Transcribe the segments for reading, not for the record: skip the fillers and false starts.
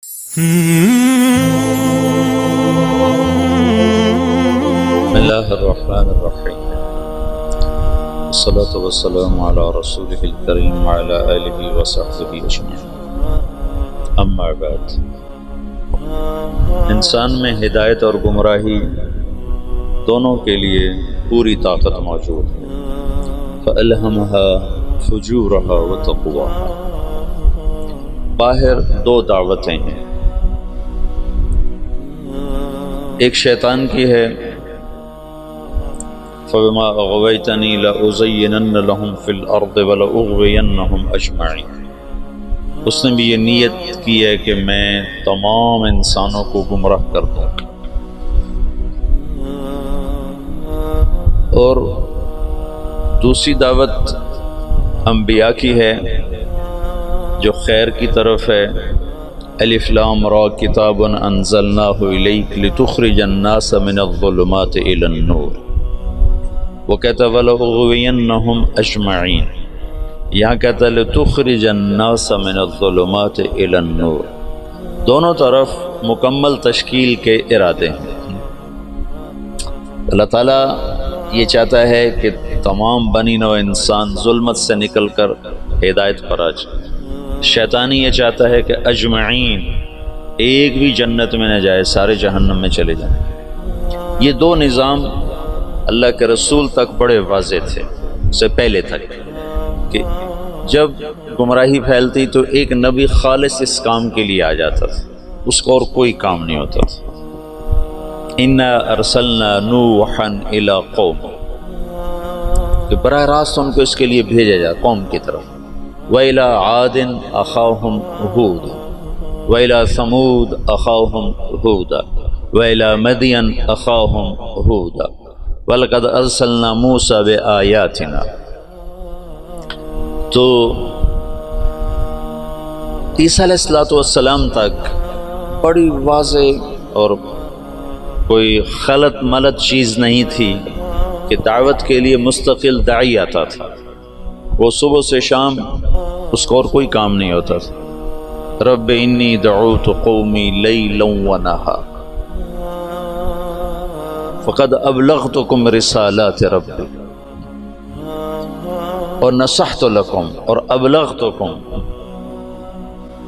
بسم الله الرحمن الرحيم والصلاة والسلام على رسوله الكريم وعلى آله وصحبه أجمعين اما بعد، انسان میں ہدایت اور گمراہی دونوں کے لیے پوری طاقت موجود ہے۔ فَأَلْهَمَهَا فُجُورَهَا وَتَقْوَاهَا۔ باہر دو دعوتیں ہیں، ایک شیطان کی ہے فَبِمَا أَغْوَيْتَنِي لَأُزَيِّنَنَّ لَهُمْ فِي الْأَرْضِ وَلَأُغْوِيَنَّهُمْ أَجْمَعِينَ۔ اس نے بھی یہ نیت کی ہے کہ میں تمام انسانوں کو گمراہ کر دوں۔ اور دوسری دعوت انبیاء کی ہے جو خیر کی طرف ہے۔ الف لام را کتاب انزلناہ الیک لتخرج الناس من الظلمات الی النور، وہ کہتا ہے وَلَأُغْوِيَنَّهُمْ أَجْمَعِينَ، یہاں کہتا ہے لِتُخْرِجَ النَّاسَ مِنَ الظُّلُمَاتِ إِلَى النُّورِ۔ دونوں طرف مکمل تشکیل کے ارادے ہیں۔ اللہ تعالیٰ یہ چاہتا ہے کہ تمام بنی نوع انسان ظلمت سے نکل کر ہدایت پر آ جائے۔ شیطانی یہ چاہتا ہے کہ اجمعین، ایک بھی جنت میں نہ جائے، سارے جہنم میں چلے جائیں۔ یہ دو نظام اللہ کے رسول تک بڑے واضح تھے، سے پہلے تک، کہ جب گمراہی پھیلتی تو ایک نبی خالص اس کام کے لیے آ جاتا تھا، اس کو اور کوئی کام نہیں ہوتا تھا۔ اِنَّا أَرْسَلْنَا نُوحًا إِلَىٰ قَوْمٍ، کہ براہ راست ان کو اس کے لیے بھیجا جائے قوم کی طرف۔ وَإِلَىٰ عَادٍ أَخَاهُمْ هُودًا وَإِلَىٰ ثَمُودَ أَخَاهُمْ هُودًا وَإِلَىٰ مَدْيَنَ أَخَاهُمْ هُودًا وَلَقَدْ أَرْسَلْنَا مُوسَىٰ بِآيَاتِنَا۔ تو عیسیٰ علیہ السلام تک بڑی واضح اور کوئی خلط ملط چیز نہیں تھی کہ دعوت کے لیے مستقل داعی آتا تھا، وہ صبح سے شام اس کو اور کوئی کام نہیں ہوتا تھا۔ رب انی دعوت قومی لیلا ونہارا فقد ابلغتکم رسالات ربی اور نصحت لکم اور ابلغتکم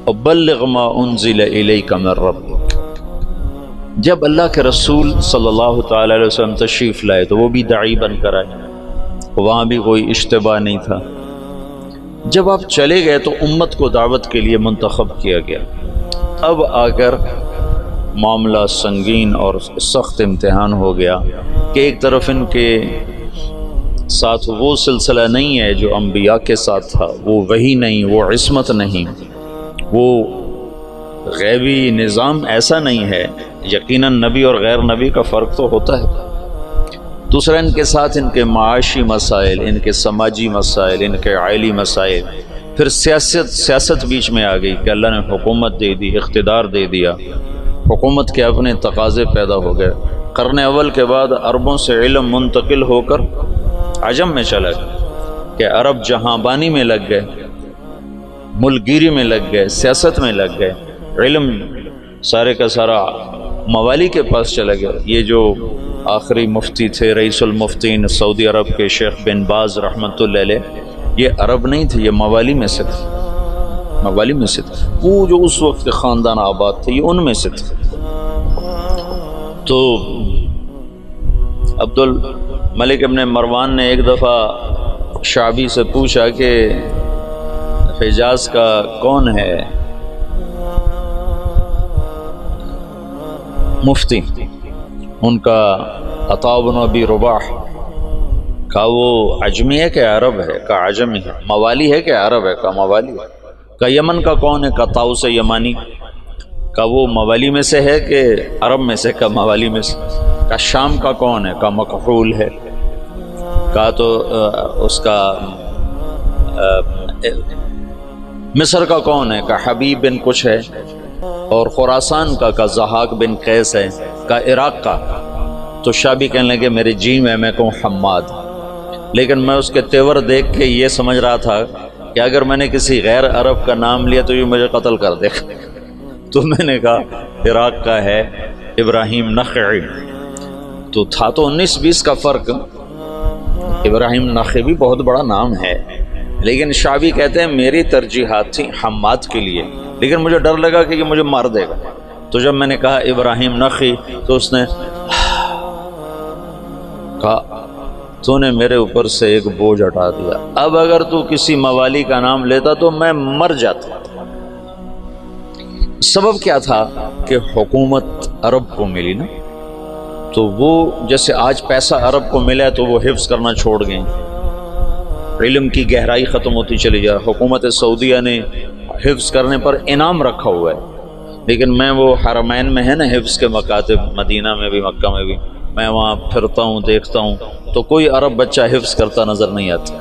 وبلغ ما انزل الیک من ربک۔ جب اللہ کے رسول صلی اللہ تعالی علیہ وسلم تشریف لائے تو وہ بھی داعی بن کر آئے، وہاں بھی کوئی اشتباہ نہیں تھا۔ جب آپ چلے گئے تو امت کو دعوت کے لیے منتخب کیا گیا۔ اب آ کر معاملہ سنگین اور سخت امتحان ہو گیا کہ ایک طرف ان کے ساتھ وہ سلسلہ نہیں ہے جو انبیاء کے ساتھ تھا، وہ وحی نہیں، وہ عصمت نہیں، وہ غیبی نظام ایسا نہیں ہے۔ یقیناً نبی اور غیر نبی کا فرق تو ہوتا ہے۔ دوسرا، ان کے ساتھ ان کے معاشی مسائل، ان کے سماجی مسائل، ان کے عائلی مسائل، پھر سیاست بیچ میں آ گئی کہ اللہ نے حکومت دے دی، اقتدار دے دیا، حکومت کے اپنے تقاضے پیدا ہو گئے۔ قرن اول کے بعد عربوں سے علم منتقل ہو کر عجم میں چلا گیا کہ عرب جہاں بانی میں لگ گئے، ملک گیری میں لگ گئے، سیاست میں لگ گئے، علم سارے کا سارا موالی کے پاس چلا گیا۔ یہ جو آخری مفتی تھے، رئیس المفتین سعودی عرب کے شیخ بن باز رحمۃ اللہ علیہ، یہ عرب نہیں تھے، یہ موالی میں سے تھے، موالی میں سے تھے، وہ جو اس وقت کے خاندان آباد تھے، یہ ان میں سے تھے۔ تو عبد الملک ابن مروان نے ایک دفعہ شعبی سے پوچھا کہ حجاز کا کون ہے مفتی؟ ان کا عطاء بن ابی رباح۔ کہا وہ عجمی ہے کہ عرب ہے؟ کہا عجمی ہے۔ موالی ہے کہ عرب ہے؟ کہا موالی ہے۔ کہا یمن کا کون ہے؟ کہا طاؤس یمانی۔ کہا وہ موالی میں سے ہے کہ عرب میں سے؟ کہا موالی میں سے۔ کہا شام کا کون ہے؟ کہا مکحول ہے۔ کہا تو اس کا مصر کا کون ہے؟ کہا حبیب بن کچھ ہے۔ اور خراسان کا ضحاک بن قیس ہے۔ کہا عراق کا۔ تو شابی کہنے لگے میرے جی میں کہوں حماد، لیکن میں اس کے تیور دیکھ کے یہ سمجھ رہا تھا کہ اگر میں نے کسی غیر عرب کا نام لیا تو یہ مجھے قتل کر دے گا، تو میں نے کہا عراق کا ہے ابراہیم نخعی، تو تھا تو 19-20 کا فرق۔ ابراہیم نخعی بھی بہت بڑا نام ہے، لیکن شعبی کہتے ہیں میری ترجیحات تھیں حماد کے لیے، لیکن مجھے ڈر لگا کہ یہ مجھے مار دے گا، تو جب میں نے کہا ابراہیم نخعی تو اس نے کہا تو نے میرے اوپر سے ایک بوجھ ہٹا دیا، اب اگر تو کسی موالی کا نام لیتا تو میں مر جاتا۔ سبب کیا تھا کہ حکومت عرب کو ملی نا، تو وہ جیسے آج پیسہ عرب کو ملا تو وہ حفظ کرنا چھوڑ گئے، علم کی گہرائی ختم ہوتی چلی جا۔ حکومت سعودیہ نے حفظ کرنے پر انعام رکھا ہوا ہے، لیکن میں وہ حرمین میں ہے نا حفظ کے مکاتب، مدینہ میں بھی مکہ میں بھی، میں وہاں پھرتا ہوں دیکھتا ہوں تو کوئی عرب بچہ حفظ کرتا نظر نہیں آتا،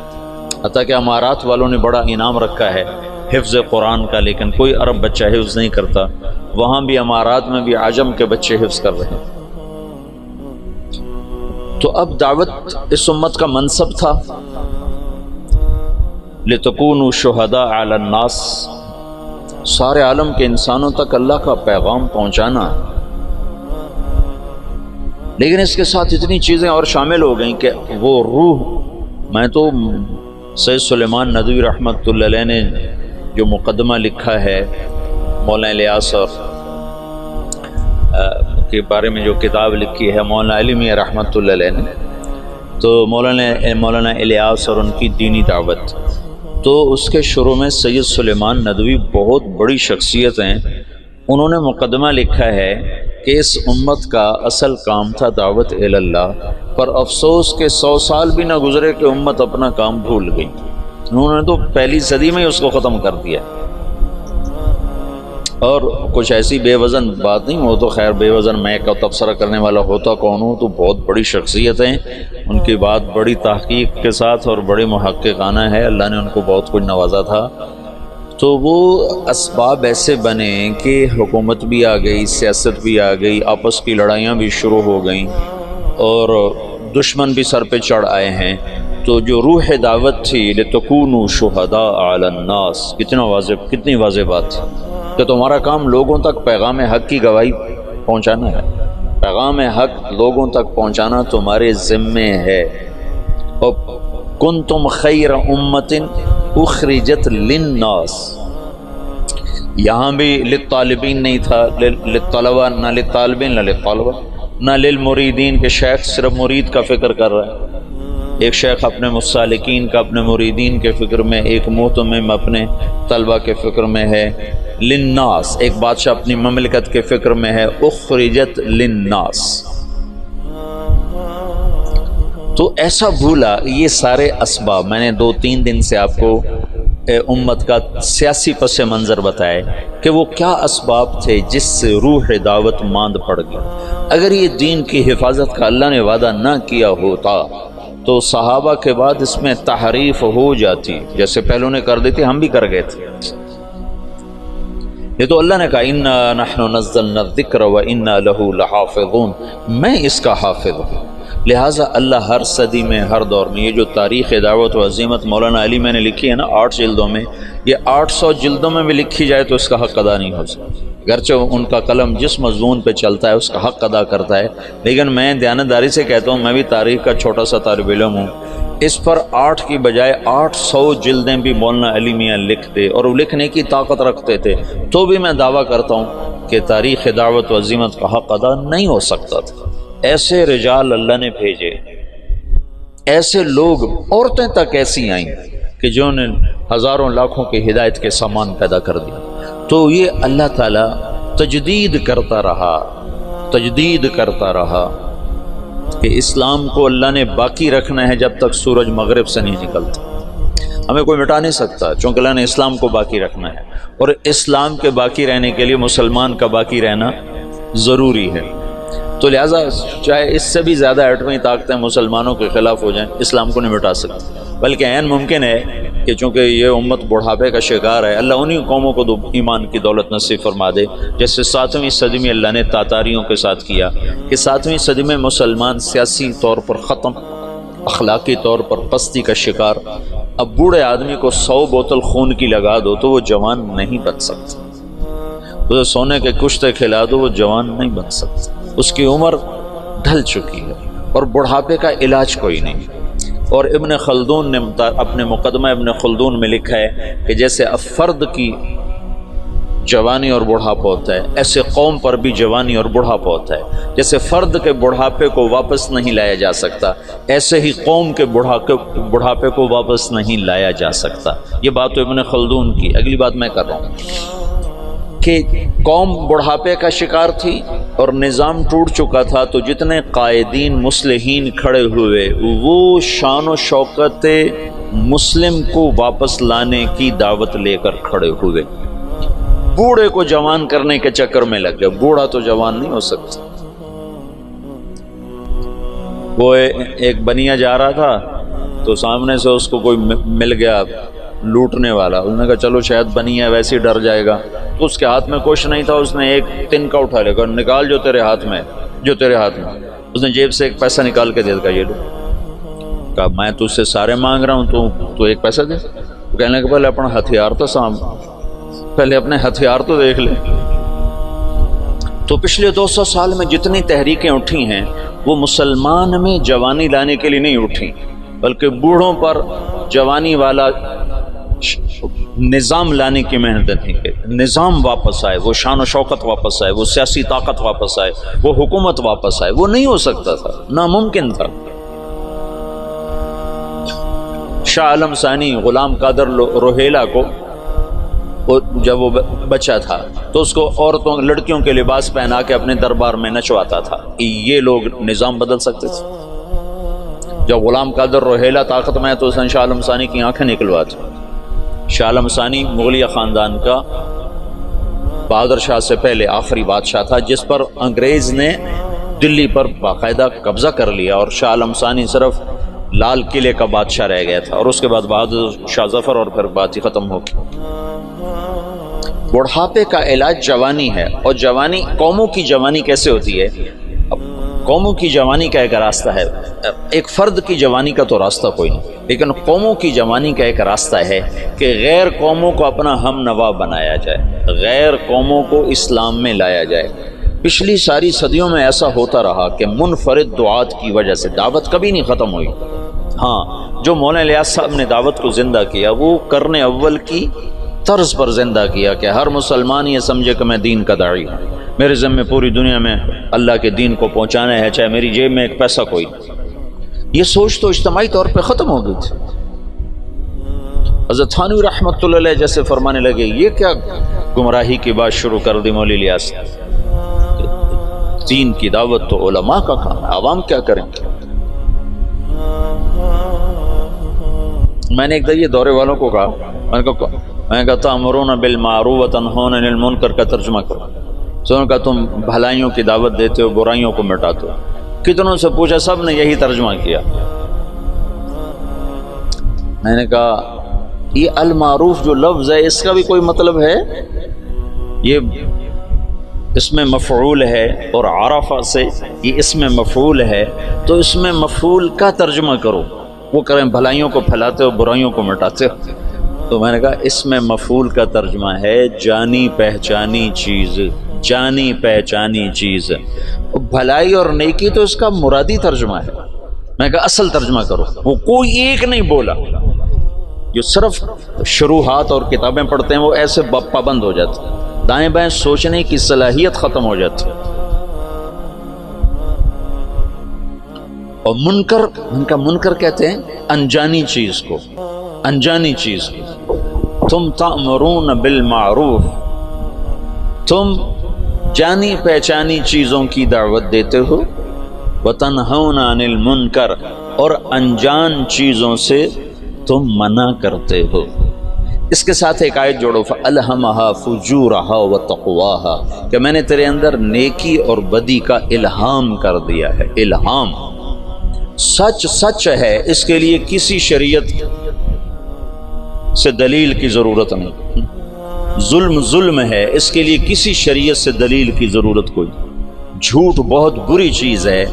حتیٰ کہ امارات والوں نے بڑا انعام رکھا ہے حفظ قرآن کا، لیکن کوئی عرب بچہ حفظ نہیں کرتا۔ وہاں بھی امارات میں بھی عجم کے بچے حفظ کر رہے ہیں۔ تو اب دعوت اس امت کا منصب تھا لِتَكُونُوا شُهَدَاءَ عَلَى النَّاسِ، سارے عالم کے انسانوں تک اللہ کا پیغام پہنچانا، لیکن اس کے ساتھ اتنی چیزیں اور شامل ہو گئیں کہ وہ روح، میں تو سید سلیمان ندوی رحمۃ اللہ علیہ نے جو مقدمہ لکھا ہے مولانا الیاس اور کے بارے میں جو کتاب لکھی ہے مولانا علی میاں رحمۃ اللہ علیہ نے، تو مولانا الیاس اور ان کی دینی دعوت، تو اس کے شروع میں سید سلیمان ندوی بہت بڑی شخصیت ہیں، انہوں نے مقدمہ لکھا ہے کہ اس امت کا اصل کام تھا دعوت الی اللہ، پر افسوس کہ 100 سال بھی نہ گزرے کہ امت اپنا کام بھول گئی، انہوں نے تو پہلی صدی میں ہی اس کو ختم کر دیا۔ اور کچھ ایسی بے وزن بات نہیں، وہ تو خیر بے وزن میں کا تبصرہ کرنے والا ہوتا کون ہوں، تو بہت بڑی شخصیت ہیں، ان کی بات بڑی تحقیق کے ساتھ اور بڑی محققانہ ہے، اللہ نے ان کو بہت کچھ نوازا تھا۔ تو وہ اسباب ایسے بنے کہ حکومت بھی آ گئی، سیاست بھی آ گئی، آپس کی لڑائیاں بھی شروع ہو گئیں اور دشمن بھی سر پہ چڑھ آئے ہیں، تو جو روح دعوت تھی لِتَكُونُوا شُهَدَاءَ عَلَى النَّاسِ، کتنی واضح بات تھی کہ تمہارا کام لوگوں تک پیغام حق کی گواہی پہنچانا ہے، پیغام حق لوگوں تک پہنچانا تمہارے ذمے ہے۔ اور کنتم خیر امت اخرجت للناس، یہاں بھی للطالبین نہیں تھا، للطلبہ، نہ للطالبین نہ للطلبہ نہ للمریدین، کہ شیخ صرف مرید کا فکر کر رہا ہے، ایک شیخ اپنے مسالکین کا، اپنے مریدین کے فکر میں، ایک مہتمم اپنے طلبہ کے فکر میں ہے، للناس ایک بادشاہ اپنی مملکت کے فکر میں ہے، اخرجت للناس، تو ایسا بھولا۔ یہ سارے اسباب میں نے 2-3 دن سے آپ کو امت کا سیاسی پس منظر بتائے کہ وہ کیا اسباب تھے جس سے روح دعوت ماند پڑ گئی۔ اگر یہ دین کی حفاظت کا اللہ نے وعدہ نہ کیا ہوتا تو صحابہ کے بعد اس میں تحریف ہو جاتی، جیسے پہلوں نے کر دی تھی، ہم بھی کر گئے تھے۔ یہ تو اللہ نے کہا اِنَّا نَحْنُ نَزَّلْنَا الذِّكْرَ وَإِنَّا لَهُ لَحَافِظُونَ، میں اس کا حافظ ہوں۔ لہٰذا اللہ ہر صدی میں، ہر دور میں، یہ جو تاریخ دعوت و عظیمت مولانا علی میں نے لکھی ہے نا 8 جلدوں میں، یہ 800 جلدوں میں بھی لکھی جائے تو اس کا حق ادا نہیں ہو سکتا، گرچہ ان کا قلم جس مضمون پہ چلتا ہے اس کا حق ادا کرتا ہے، لیکن میں دیانتداری سے کہتا ہوں، میں بھی تاریخ کا چھوٹا سا طالب علم ہوں، اس پر 8 کی بجائے 800 جلدیں بھی مولانا علی میاں لکھ دے اور وہ لکھنے کی طاقت رکھتے تھے، تو بھی میں دعویٰ کرتا ہوں کہ تاریخ دعوت و عظیمت کا حق ادا نہیں ہو سکتا تھا۔ ایسے رجال اللہ نے بھیجے، ایسے لوگ، عورتیں تک ایسی آئیں کہ جنہوں نے ہزاروں لاکھوں کی ہدایت کے سامان پیدا کر دیا۔ تو یہ اللہ تعالیٰ تجدید کرتا رہا کہ اسلام کو اللہ نے باقی رکھنا ہے جب تک سورج مغرب سے نہیں نکلتا، ہمیں کوئی مٹا نہیں سکتا، چونکہ اللہ نے اسلام کو باقی رکھنا ہے، اور اسلام کے باقی رہنے کے لیے مسلمان کا باقی رہنا ضروری ہے۔ تو لہٰذا چاہے اس سے بھی زیادہ ایٹمی طاقتیں مسلمانوں کے خلاف ہو جائیں، اسلام کو نہیں مٹا سکتے، بلکہ عین ممکن ہے کہ چونکہ یہ امت بڑھاپے کا شکار ہے، اللہ انہی قوموں کو ایمان کی دولت نصیب فرما دے، جیسے 7ویں صدی میں اللہ نے تاتاریوں کے ساتھ کیا کہ 7ویں صدی میں مسلمان سیاسی طور پر ختم، اخلاقی طور پر پستی کا شکار۔ اب بوڑھے آدمی کو 100 بوتل خون کی لگا دو تو وہ جوان نہیں بن سکتا، اسے سونے کے کشتے کھلا دو وہ جوان نہیں بن سکتا، اس کی عمر ڈھل چکی ہے اور بڑھاپے کا علاج کوئی نہیں۔ اور ابن خلدون نے اپنے مقدمہ ابن خلدون میں لکھا ہے کہ جیسے فرد کی جوانی اور بڑھاپا ہوتا ہے، ایسے قوم پر بھی جوانی اور بڑھاپا ہوتا ہے۔ جیسے فرد کے بڑھاپے کو واپس نہیں لایا جا سکتا، ایسے ہی قوم کے بڑھاپے کو واپس نہیں لایا جا سکتا۔ یہ بات تو ابن خلدون کی۔ اگلی بات میں کر رہا ہوں کہ قوم بڑھاپے کا شکار تھی اور نظام ٹوٹ چکا تھا، تو جتنے قائدین مصلحین کھڑے ہوئے وہ شان و شوکت مسلم کو واپس لانے کی دعوت لے کر کھڑے ہوئے۔ بوڑھے کو جوان کرنے کے چکر میں لگ گئے، بوڑھا تو جوان نہیں ہو سکتا۔ وہ ایک بنیا جا رہا تھا تو سامنے سے اس کو کوئی مل گیا لوٹنے والا، اس نے کہا چلو شاید بنیا ویسے ہی ڈر جائے گا، تو اس کے ہاتھ میں کچھ نہیں تھا، اس نے ایک تنکا اٹھا لے کر نکال جو تیرے ہاتھ میں، اس نے جیب سے ایک پیسہ نکال کے دے دیا، یہ لو۔ کہا میں تجھ سے سارے مانگ رہا ہوں، تو ایک پیسہ دے۔ کہنے کے پہلے اپنا ہتھیار تو پہلے اپنے ہتھیار تو دیکھ لے۔ تو پچھلے 200 سال میں جتنی تحریکیں اٹھی ہیں وہ مسلمان میں جوانی لانے کے لیے نہیں اٹھی، بلکہ بوڑھوں پر جوانی والا نظام لانے کی محنت تھی کہ نظام واپس آئے، وہ شان و شوکت واپس آئے، وہ سیاسی طاقت واپس آئے، وہ حکومت واپس آئے۔ وہ نہیں ہو سکتا تھا، ناممکن تھا۔ شاہ عالم ثانی غلام قادر روہیلا کو جب وہ بچہ تھا تو اس کو عورتوں لڑکیوں کے لباس پہنا کے اپنے دربار میں نچواتا تھا۔ یہ لوگ نظام بدل سکتے تھے؟ جب غلام قادر روہیلا طاقت میں تو اس نے شاہ عالم ثانی کی آنکھیں نکلوا دی۔ شاہ عالم ثانی مغلیہ خاندان کا بہادر شاہ سے پہلے آخری بادشاہ تھا جس پر انگریز نے دلی پر باقاعدہ قبضہ کر لیا، اور شاہ عالم ثانی صرف لال قلعے کا بادشاہ رہ گیا تھا، اور اس کے بعد بہادر شاہ ظفر، اور پھر بات ہی ختم ہو گئی۔ بڑھاپے کا علاج جوانی ہے، اور جوانی قوموں کی جوانی کیسے ہوتی ہے؟ قوموں کی جوانی کا ایک راستہ ہے، ایک فرد کی جوانی کا تو راستہ کوئی نہیں، لیکن قوموں کی جوانی کا ایک راستہ ہے کہ غیر قوموں کو اپنا ہم نوا بنایا جائے، غیر قوموں کو اسلام میں لایا جائے۔ پچھلی ساری صدیوں میں ایسا ہوتا رہا کہ منفرد دعات کی وجہ سے دعوت کبھی نہیں ختم ہوئی۔ ہاں، جو مولانا الیاس صاحب نے دعوت کو زندہ کیا وہ قرن اول کی طرز پر زندہ کیا کہ ہر مسلمان یہ سمجھے کہ میں دین کا داعی ہوں، میرے ذمہ پوری دنیا میں اللہ کے دین کو پہنچانا ہے، چاہے میری جیب میں ایک پیسہ کوئی نہیں۔ یہ سوچ تو اجتماعی طور پہ ختم ہو گئی تھی۔ حضرت تھانوی رحمۃ اللہ علیہ جیسے فرمانے لگے یہ کیا گمراہی کی بات شروع کر دی مولی الیاس، دین کی دعوت تو علماء کا کام ہے، عوام کیا کریں؟ میں نے ایک دفعہ یہ دورے والوں کو کہا، میں کہا تأمرون بالمعروف وتنہون عن المنکر کا ترجمہ کرو۔ سنوں کا تم بھلائیوں کی دعوت دیتے ہو، برائیوں کو مٹاتے ہو۔ کتنوں سے پوچھا، سب نے یہی ترجمہ کیا۔ میں نے کہا یہ المعروف جو لفظ ہے اس کا بھی کوئی مطلب ہے؟ یہ اس میں مفعول ہے، اور عرفہ سے یہ اس میں مفعول ہے، تو اس میں مفعول کا ترجمہ کرو۔ وہ کریں بھلائیوں کو پھیلاتے ہو، برائیوں کو مٹاتے ہو۔ تو میں نے کہا اس میں مفعول کا ترجمہ ہے جانی پہچانی چیز، جانی پہچانی چیز۔ بھلائی اور نیکی تو اس کا مرادی ترجمہ ہے۔ میں نے کہا اصل ترجمہ کرو۔ وہ کوئی ایک نہیں بولا، جو صرف شروحات اور کتابیں پڑھتے ہیں وہ ایسے پابند ہو جاتے ہیں، دائیں بائیں سوچنے کی صلاحیت ختم ہو جاتی ہے۔ اور منکر، ان کا منکر کہتے ہیں انجانی چیز کو، انجانی چیز کو۔ تم تأمرون بالمعروف، تم جانی پہچانی چیزوں کی دعوت دیتے ہو، وتنہون عن المنکر، اور انجان چیزوں سے تم منع کرتے ہو۔ اس کے ساتھ ایک آیت جوڑو، فَأَلْهَمَهَا فُجُورَهَا وَتَقْوَاهَا، کہ میں نے تیرے اندر نیکی اور بدی کا الہام کر دیا ہے۔ الہام سچ سچ ہے، اس کے لیے کسی شریعت سے دلیل کی ضرورت نہیں۔ ظلم ظلم ہے، اس کے لیے کسی شریعت سے دلیل کی ضرورت کوئی نہیں۔ جھوٹ بہت بری چیز ہے،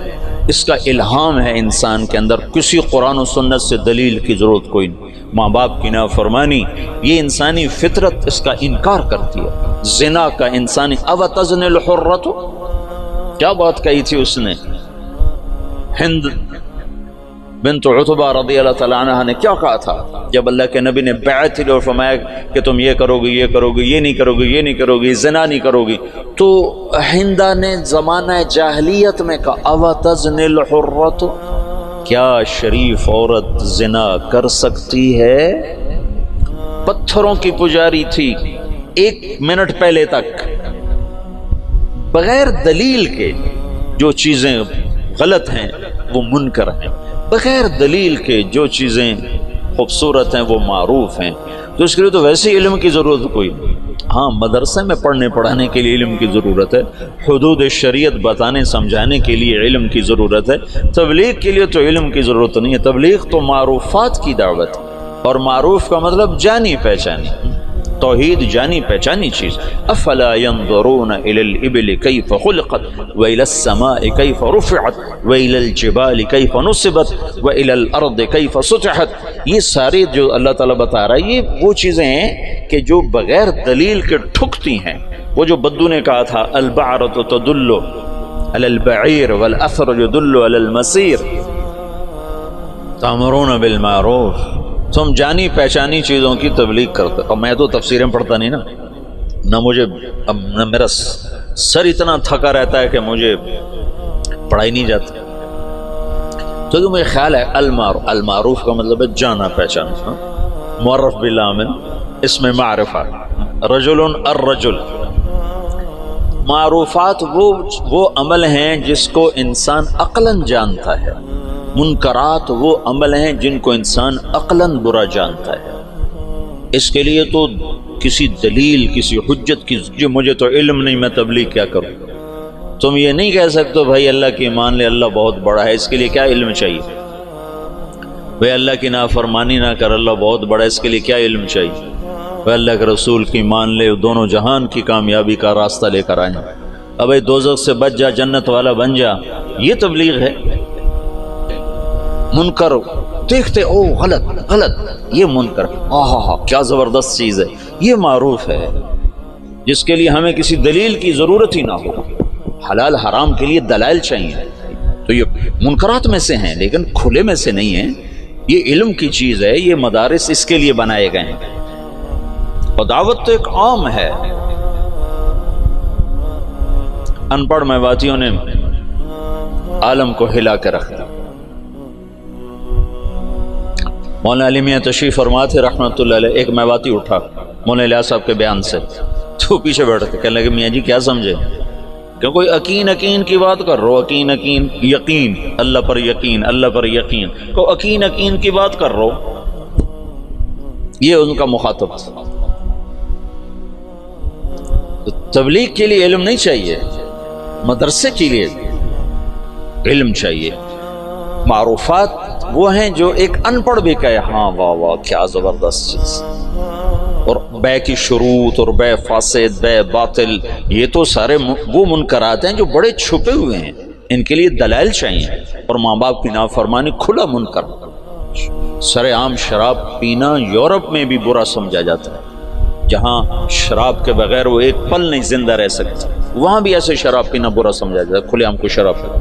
اس کا الہام ہے انسان کے اندر، کسی قرآن و سنت سے دلیل کی ضرورت کوئی نہیں۔ ماں باپ کی نافرمانی یہ انسانی فطرت اس کا انکار کرتی ہے۔ زنا کا انسانی اوتزن الحرۃ، کیا بات کہی تھی اس نے؟ ہند بنت عتبہ رضی اللہ تعالیٰ عنہ نے کیا کہا تھا جب اللہ کے نبی نے بیعت لی اور فرمایا کہ تم یہ کرو گی، یہ کرو گی، یہ نہیں کرو گی، یہ نہیں کرو گی، زنا نہیں کرو گی، تو ہندہ نے زمانہ جاہلیت میں کہا اوتزن الحرۃ، کیا شریف عورت زنا کر سکتی ہے؟ پتھروں کی پجاری تھی 1 منٹ پہلے تک، بغیر دلیل کے جو چیزیں غلط ہیں وہ منکر ہیں، بغیر دلیل کے جو چیزیں خوبصورت ہیں وہ معروف ہیں۔ تو اس کے لیے تو ویسے علم کی ضرورت کوئی نہیں۔ ہاں مدرسے میں پڑھنے پڑھانے کے لیے علم کی ضرورت ہے، حدود شریعت بتانے سمجھانے کے لیے علم کی ضرورت ہے، تبلیغ کے لیے تو علم کی ضرورت نہیں ہے۔ تبلیغ تو معروفات کی دعوت ہے، اور معروف کا مطلب جانی پہچانی، توحید جانی پہچانی چیز۔ افلا ينظرون الى الابل كيف خلقت والى السماء كيف رفعت والى الجبال كيف نصبت والى الارض كيف سطحت، یہ ساری جو اللہ تعالیٰ بتا رہا ہے یہ وہ چیزیں ہیں کہ جو بغیر دلیل کے ٹھکتی ہیں۔ وہ جو بدو نے کہا تھا البعرۃ تدل علی البعیر والاثر يدل علی المسیر تأمرون بالمعروف، تم جانی پہچانی چیزوں کی تبلیغ کرتے۔ اور میں تو تفسیریں پڑھتا نہیں نا، نہ مجھے اب نہ میرا سر اتنا تھکا رہتا ہے کہ مجھے پڑھائی نہیں جاتی، تو مجھے خیال ہے المعروف کا مطلب ہے جانا پہچانا، معرف بالعامل اس میں معرفہ، رجل الرجل۔ معروفات وہ عمل ہیں جس کو انسان عقلاً جانتا ہے، منکرات وہ عمل ہیں جن کو انسان عقلاً برا جانتا ہے۔ اس کے لیے تو کسی دلیل کسی حجت کی جو مجھے تو علم نہیں میں تبلیغ کیا کروں۔ تم یہ نہیں کہہ سکتے بھائی اللہ کی مان لے اللہ بہت بڑا ہے، اس کے لیے کیا علم چاہیے؟ بھائی اللہ کی نافرمانی نہ کر اللہ بہت بڑا ہے، اس کے لیے کیا علم چاہیے؟ بھائی اللہ کے رسول کی مان لے دونوں جہان کی کامیابی کا راستہ لے کر آئیں، اب دوزخ سے بچ جا جنت والا بن جا، یہ تبلیغ ہے؟ منکر دیکھتے او غلط غلط، یہ منکر ہاں کیا زبردست چیز ہے، یہ معروف ہے جس کے لیے ہمیں کسی دلیل کی ضرورت ہی نہ ہو۔ حلال حرام کے لیے دلائل چاہیے، تو یہ منکرات میں سے ہیں لیکن کھلے میں سے نہیں ہیں، یہ علم کی چیز ہے، یہ مدارس اس کے لیے بنائے گئے ہیں۔ اور دعوت تو ایک عام ہے، ان پڑھ میواتیوں نے عالم کو ہلا کے رکھ دیا۔ مولانا علی میاں تشریف فرما تھے رحمۃ اللہ علیہ، ایک میواتی اٹھا مولانا الیاس صاحب کے بیان سے، تو پیچھے بیٹھتے کہنے لگے میاں جی کیا سمجھے کہ کوئی یقین کی بات کر رہو، یقین اللہ پر یقین، اللہ پر یقین کو یقین کی بات کر رہو، یہ ان کا مخاطب تھا۔ تو تبلیغ کے لیے علم نہیں چاہیے، مدرسے کے لیے علم چاہیے۔ معروفات وہ ہیں جو ایک ان پڑھ بھی کہے ہاں واہ واہ کیا زبردست چیز، اور بے کی شروط اور بے فاسد بے باطل یہ تو سارے وہ منکرات ہیں جو بڑے چھپے ہوئے ہیں، ان کے لیے دلائل چاہیے۔ اور ماں باپ کی نافرمانی کھلا منکر، سر عام شراب پینا یورپ میں بھی برا سمجھا جاتا ہے، جہاں شراب کے بغیر وہ ایک پل نہیں زندہ رہ سکتے، وہاں بھی ایسے شراب پینا برا سمجھا جاتا ہے، کھلے عام کو شراب پینا۔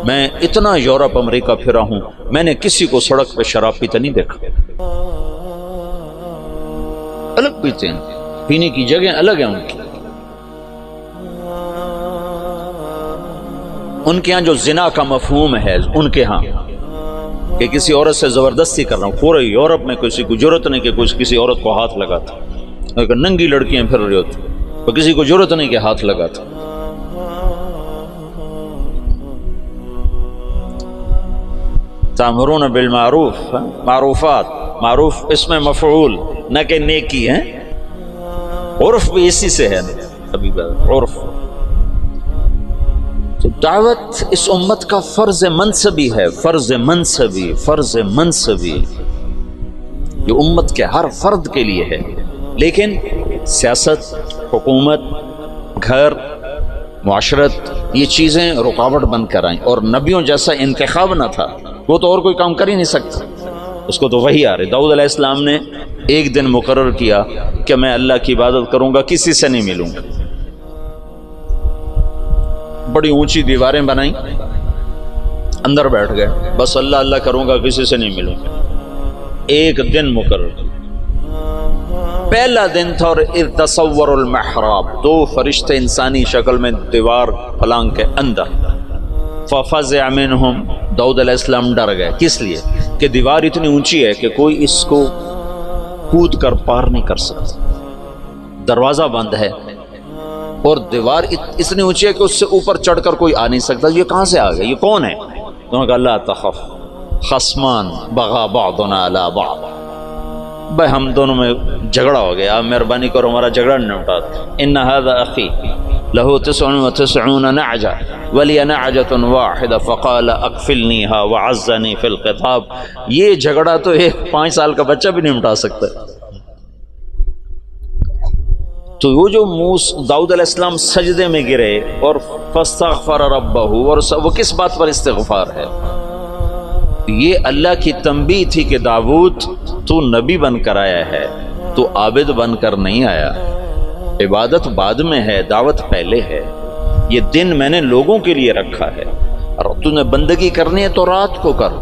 میں اتنا یورپ امریکہ پھرا ہوں، میں نے کسی کو سڑک پہ شراب پیتا نہیں دیکھا، الگ پیتے ہیں، پینے کی جگہ الگ ہیں ان کے ہاں جو زنا کا مفہوم ہے ان کے ہاں کہ کسی عورت سے زبردستی کر رہا ہوں، پورے یورپ میں کسی کو جرت نہیں کہ کسی عورت کو ہاتھ لگاتا، ننگی لڑکیاں پھر رہی ہوتی تو کسی کو جرت نہیں کہ ہاتھ لگاتا۔ تامرون بالمعروف، معروفات، معروف اس میں مفعول نہ کہ نیکی ہے، عرف بھی اسی سے ہے، ابھی عرف۔ تو دعوت اس امت کا فرض منصبی ہے، فرض منصبی، فرض منصبی جو امت کے ہر فرد کے لیے ہے۔ لیکن سیاست، حکومت، گھر، معاشرت، یہ چیزیں رکاوٹ بن کر آئیں، اور نبیوں جیسا انتخاب نہ تھا، وہ تو اور کوئی کام کر ہی نہیں سکتا، اس کو تو وہی آ رہی۔ داؤد علیہ السلام نے ایک دن مقرر کیا کہ میں اللہ کی عبادت کروں گا، کسی سے نہیں ملوں گا، بڑی اونچی دیواریں بنائیں، اندر بیٹھ گئے، بس اللہ اللہ کروں گا، کسی سے نہیں ملوں گا، ایک دن مقرر کیا۔ پہلا دن تھا، اور اذ تصور المحراب، دو فرشتے انسانی شکل میں دیوار پلنگ کے اندر، ففزع منہم، داؤد علیہ السلام ڈر گئے، کس لیے کہ دیوار اتنی اونچی ہے کہ کوئی اس کو کود کر پار نہیں کر سکتا، دروازہ بند ہے، اور دیوار اتنی اونچی ہے کہ اس سے اوپر چڑھ کر کوئی آ نہیں سکتا، یہ کہاں سے آ گیا، یہ کون ہے؟ انہوں نے کہا لا تخف خصمان بغا بعضنا علی بعض، بھائی ہم دونوں میں جھگڑا ہو گیا، آپ مہربانی کرو ہمارا جھگڑا نمٹا دو، ان ھذا اخی لہ 99 نعجہ ولی نعجۃ واحدہ فقال اکفلنیھا وعزنی فی الخطاب، یہ جھگڑا تو ایک 5 سال کا بچہ بھی نہیں مٹا سکتا۔ تو وہ جو داؤد علیہ السلام سجدے میں گرے اور فاستغفر ربہ، اور وہ کس بات پر استغفار ہے؟ یہ اللہ کی تنبیہ تھی کہ داؤد تو نبی بن کر آیا ہے، تو عابد بن کر نہیں آیا، عبادت بعد میں ہے، دعوت پہلے ہے، یہ دن میں نے لوگوں کے لیے رکھا ہے، اور تو نے بندگی کرنی ہے تو رات کو کر،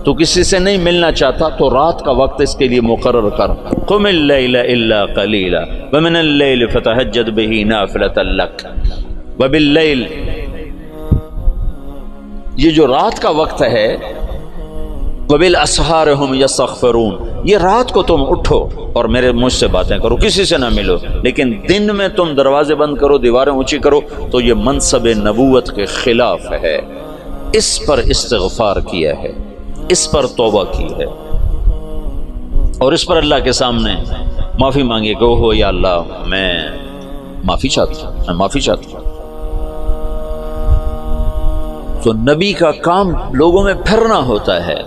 تو کسی سے نہیں ملنا چاہتا تو رات کا وقت اس کے لیے مقرر کر، قم اللیل الا قلیلا ومن اللیل فتہجد بہ نافلۃ لک وباللیل، یہ جو رات کا وقت ہے، وبالاسحار ہم یستغفرون، یہ رات کو تم اٹھو اور میرے مجھ سے باتیں کرو، کسی سے نہ ملو، لیکن دن میں تم دروازے بند کرو، دیواریں اونچی کرو، تو یہ منصب نبوت کے خلاف ہے، اس پر استغفار کیا ہے، اس پر توبہ کی ہے، اور اس پر اللہ کے سامنے معافی مانگے کہ اوہ یا اللہ میں معافی چاہتا ہوں، میں معافی چاہتا ہوں۔ تو نبی کا کام لوگوں میں پھرنا ہوتا ہے،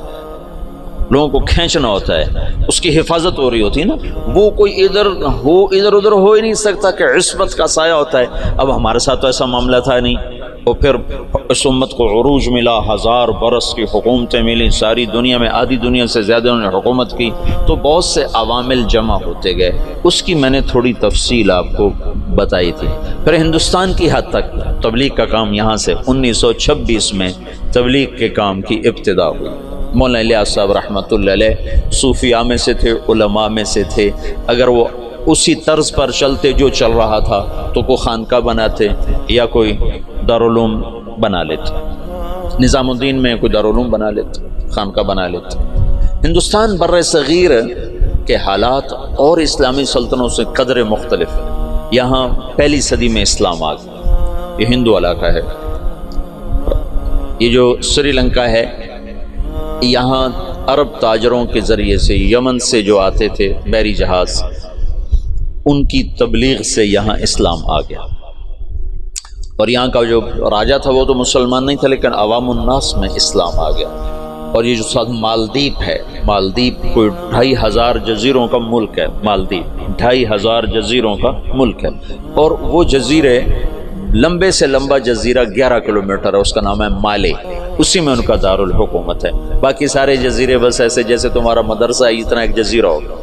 لوگوں کو کھینچنا ہوتا ہے، اس کی حفاظت ہو رہی ہوتی ہے نا، وہ کوئی ادھر ادھر ہو ہی نہیں سکتا کہ عصمت کا سایہ ہوتا ہے۔ اب ہمارے ساتھ تو ایسا معاملہ تھا نہیں، اور پھر اس امت کو عروج ملا، 1000 برس کی حکومتیں ملی، ساری دنیا میں آدھی دنیا سے زیادہ انہوں نے حکومت کی، تو بہت سے عوامل جمع ہوتے گئے، اس کی میں نے تھوڑی تفصیل آپ کو بتائی تھی۔ پھر ہندوستان کی حد تک تبلیغ کا کام یہاں سے 1926 میں تبلیغ کے کام کی ابتدا ہوئی۔ مولانا الیاس صاحب رحمۃ اللہ علیہ صوفیاء میں سے تھے، علماء میں سے تھے، اگر وہ اسی طرز پر چلتے جو چل رہا تھا تو کوئی خانقاہ بناتے یا کوئی دارالعلوم بنا لیتے، نظام الدین میں کوئی دارالعلوم بنا لیتے، خانقاہ بنا لیتے۔ ہندوستان بر صغیر کے حالات اور اسلامی سلطنتوں سے قدر مختلف ہے، یہاں پہلی صدی میں اسلام آ گیا، یہ ہندو علاقہ ہے۔ یہ جو سری لنکا ہے، یہاں عرب تاجروں کے ذریعے سے یمن سے جو آتے تھے بحری جہاز، ان کی تبلیغ سے یہاں اسلام آ گیا، اور یہاں کا جو راجہ تھا وہ تو مسلمان نہیں تھا، لیکن عوام الناس میں اسلام آ گیا۔ اور یہ جو ساتھ مالدیپ ہے، مالدیپ کوئی 2500 جزیروں کا ملک ہے، مالدیپ 2500 جزیروں کا ملک ہے، اور وہ جزیرے لمبے سے لمبا جزیرہ 11 کلومیٹر ہے، اس کا نام ہے مالے، اسی میں ان کا دارالحکومت ہے۔ باقی سارے جزیرے بس ایسے جیسے تمہارا مدرسہ ہے، اتنا ایک جزیرہ ہوگا،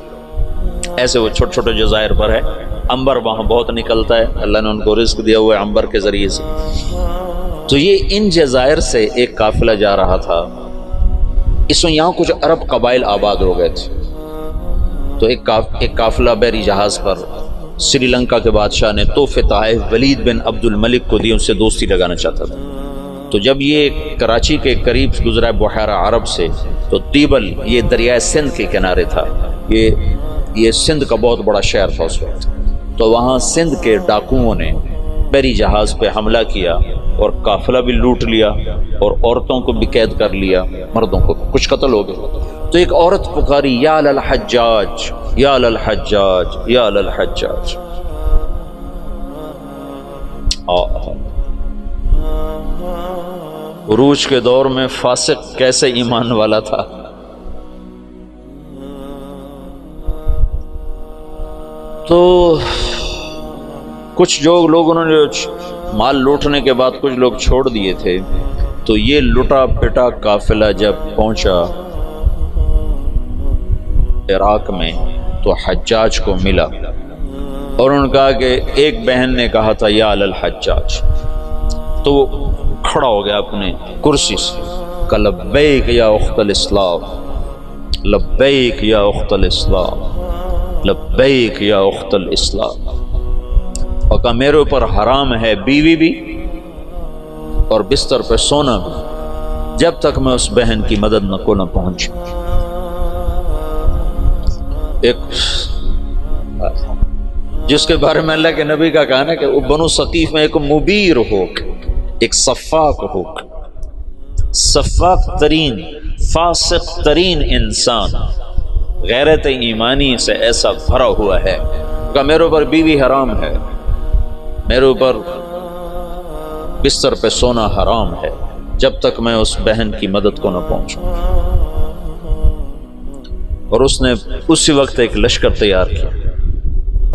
ایسے وہ چھوٹے چھوٹے جزائر پر ہے۔ عنبر وہاں بہت نکلتا ہے، اللہ نے ان کو رزق دیا ہوا ہے عنبر کے ذریعے سے۔ تو یہ ان جزائر سے ایک قافلہ جا رہا تھا، اس میں یہاں کچھ عرب قبائل آباد ہو گئے تھے، تو ایک قافلہ بحری جہاز پر سری لنکا کے بادشاہ نے تحفے تحائف ولید بن عبد الملک کو دی، ان سے دوستی لگانا چاہتا تھا۔ تو جب یہ کراچی کے قریب گزرا بحیرہ عرب سے، تو تیبل یہ دریائے سندھ کے کنارے تھا، یہ سندھ کا بہت بڑا شہر تھا اس وقت، تو وہاں سندھ کے ڈاکوؤں نے بحری جہاز پہ حملہ کیا اور قافلہ بھی لوٹ لیا، اور عورتوں کو بھی قید کر لیا، مردوں کو کچھ قتل ہو گئے۔ تو ایک عورت پکاری یا للحجاج یا للحجاج یا للحجاج۔ عروج کے دور میں فاسق کیسے ایمان والا تھا۔ تو کچھ جو لوگ انہوں نے مال لوٹنے کے بعد کچھ لوگ چھوڑ دیے تھے، تو یہ لٹا پٹا قافلہ جب پہنچا عراق میں تو حجاج کو ملا، اور انہوں نے کہا کہ ایک بہن نے کہا تھا یا علی الحجاج، تو وہ کھڑا ہو گیا اپنے کرسی سے، کہ لبیک یا اخت الاسلام، لبیک یا اخت الاسلام، لبیک یا اخت الاسلام، اور کہا میرے اوپر حرام ہے بیوی بھی اور بستر پہ سونا بھی، جب تک میں اس بہن کی مدد کو نہ پہنچوں۔ ایک جس کے بارے میں اللہ کے نبی کا کہنا ہے کہ وہ بنو ثقیف میں ایک مبیر ہو، ایک صفاق ہو، صفاق ترین فاسق ترین انسان غیرت ایمانی سے ایسا بھرا ہوا ہے کہ میرے اوپر بیوی حرام ہے، میرے اوپر بستر پہ سونا حرام ہے، جب تک میں اس بہن کی مدد کو نہ پہنچوں۔ اور اس نے اسی وقت ایک لشکر تیار کیا،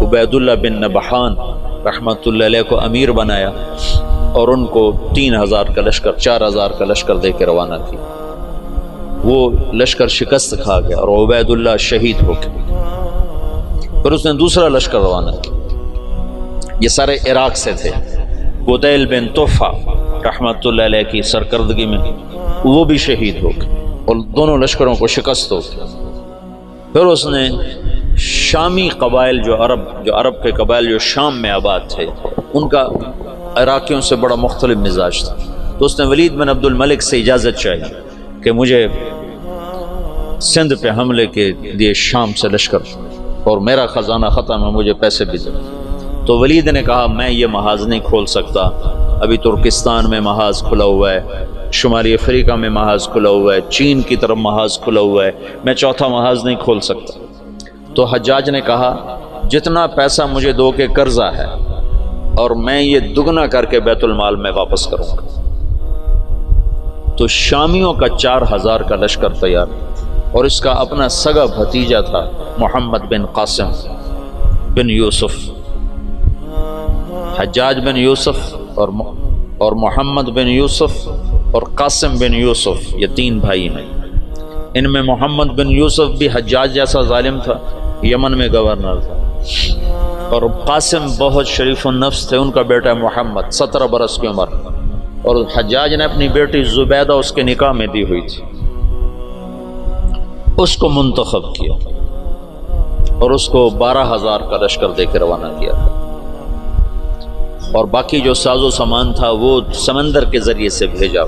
عبید اللہ بن نبحان رحمۃ اللہ علیہ کو امیر بنایا، اور ان کو 3000 کا لشکر 4000 کا لشکر دے کے روانہ کیا۔ وہ لشکر شکست کھا گیا اور عبید اللہ شہید ہو گئے۔ پھر اس نے دوسرا لشکر روانہ کیا، یہ سارے عراق سے تھے، بدیل بن طوفہ رحمۃ اللہ علیہ کی سرکردگی میں وہ بھی شہید ہو گئے، اور دونوں لشکروں کو شکست ہو گئی۔ پھر اس نے شامی قبائل جو عرب کے قبائل جو شام میں آباد تھے، ان کا عراقیوں سے بڑا مختلف مزاج تھا، تو اس نے ولید بن عبد الملک سے اجازت چاہی کہ مجھے سندھ پہ حملے کے لیے شام سے لشکر، اور میرا خزانہ ختم ہے، مجھے پیسے بھی دے۔ تو ولید نے کہا میں یہ محاذ نہیں کھول سکتا، ابھی ترکستان میں محاذ کھلا ہوا ہے، شمالی افریقہ میں محاذ کھلا ہوا ہے، چین کی طرف محاذ کھلا ہوا ہے، میں چوتھا محاذ نہیں کھول سکتا۔ تو حجاج نے کہا جتنا پیسہ مجھے دو کے قرضہ ہے، اور میں یہ دگنا کر کے بیت المال میں واپس کروں گا۔ تو شامیوں کا 4000 کا لشکر تیار، اور اس کا اپنا سگا بھتیجا تھا محمد بن قاسم بن یوسف، حجاج بن یوسف اور محمد بن یوسف اور قاسم بن یوسف، یہ 3 بھائی ہیں۔ ان میں محمد بن یوسف بھی حجاج جیسا ظالم تھا، یمن میں گورنر تھا، اور قاسم بہت شریف النفس تھے، ان کا بیٹا محمد 17 برس کی عمر، اور حجاج نے اپنی بیٹی زبیدہ اس کے نکاح میں دی ہوئی تھی، اس کو منتخب کیا اور اس کو 12000 کا لشکر دے کے روانہ کیا، اور باقی جو ساز و سامان تھا وہ سمندر کے ذریعے سے بھیجا،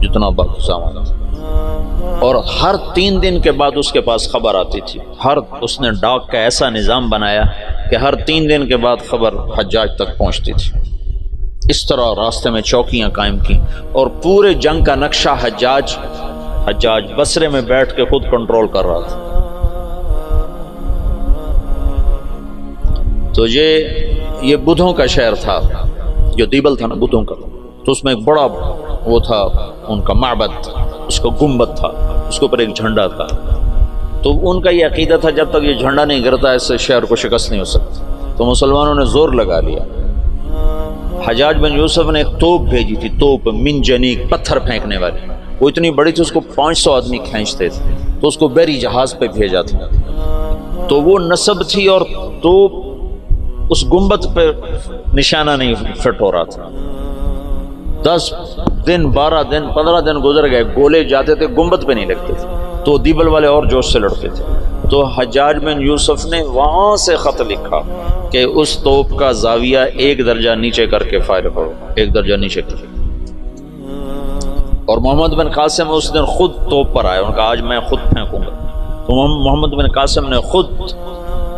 جتنا باقی سامان تھا، اور ہر 3 دن کے بعد اس کے پاس خبر آتی تھی، اس نے ڈاک کا ایسا نظام بنایا کہ ہر 3 دن کے بعد خبر حجاج تک پہنچتی تھی۔ اس طرح راستے میں چوکیاں قائم کی، اور پورے جنگ کا نقشہ حجاج بصرے میں بیٹھ کے خود کنٹرول کر رہا تھا۔ تو یہ بدھوں کا شہر تھا، جو دیبل تھا نا بدھوں کا، تو اس میں ایک بڑا وہ تھا ان کا معبد، اس کا گنبد تھا، اس کے اوپر ایک جھنڈا تھا۔ تو ان کا یہ عقیدہ تھا جب تک یہ جھنڈا نہیں گرتا اس سے شہر کو شکست نہیں ہو سکتی۔ تو مسلمانوں نے زور لگا لیا، حجاج بن یوسف نے ایک توپ بھیجی تھی، توپ منجنیق، پتھر پھینکنے والی، وہ اتنی بڑی تھی اس کو 500 آدمی کھینچتے تھے، تو اس کو بحری جہاز پہ بھیجا تھا۔ تو وہ نصب تھی اور توپ اس گنبد پہ نشانہ نہیں فٹ ہو رہا تھا۔ 10 دن 12 دن 15 دن گزر گئے، گولے جاتے تھے گنبد پہ نہیں لگتے تھے، تو دیبل والے اور جوش سے لڑتے تھے۔ تو حجاج بن یوسف نے وہاں سے خط لکھا کہ اس توپ کا زاویہ 1 درجہ نیچے کر کے فائر کرو، 1 درجہ نیچے کر کے۔ اور محمد بن قاسم اس دن خود توپ پر آئے، ان کا آج میں خود پھینکوں گا۔ تو محمد بن قاسم نے خود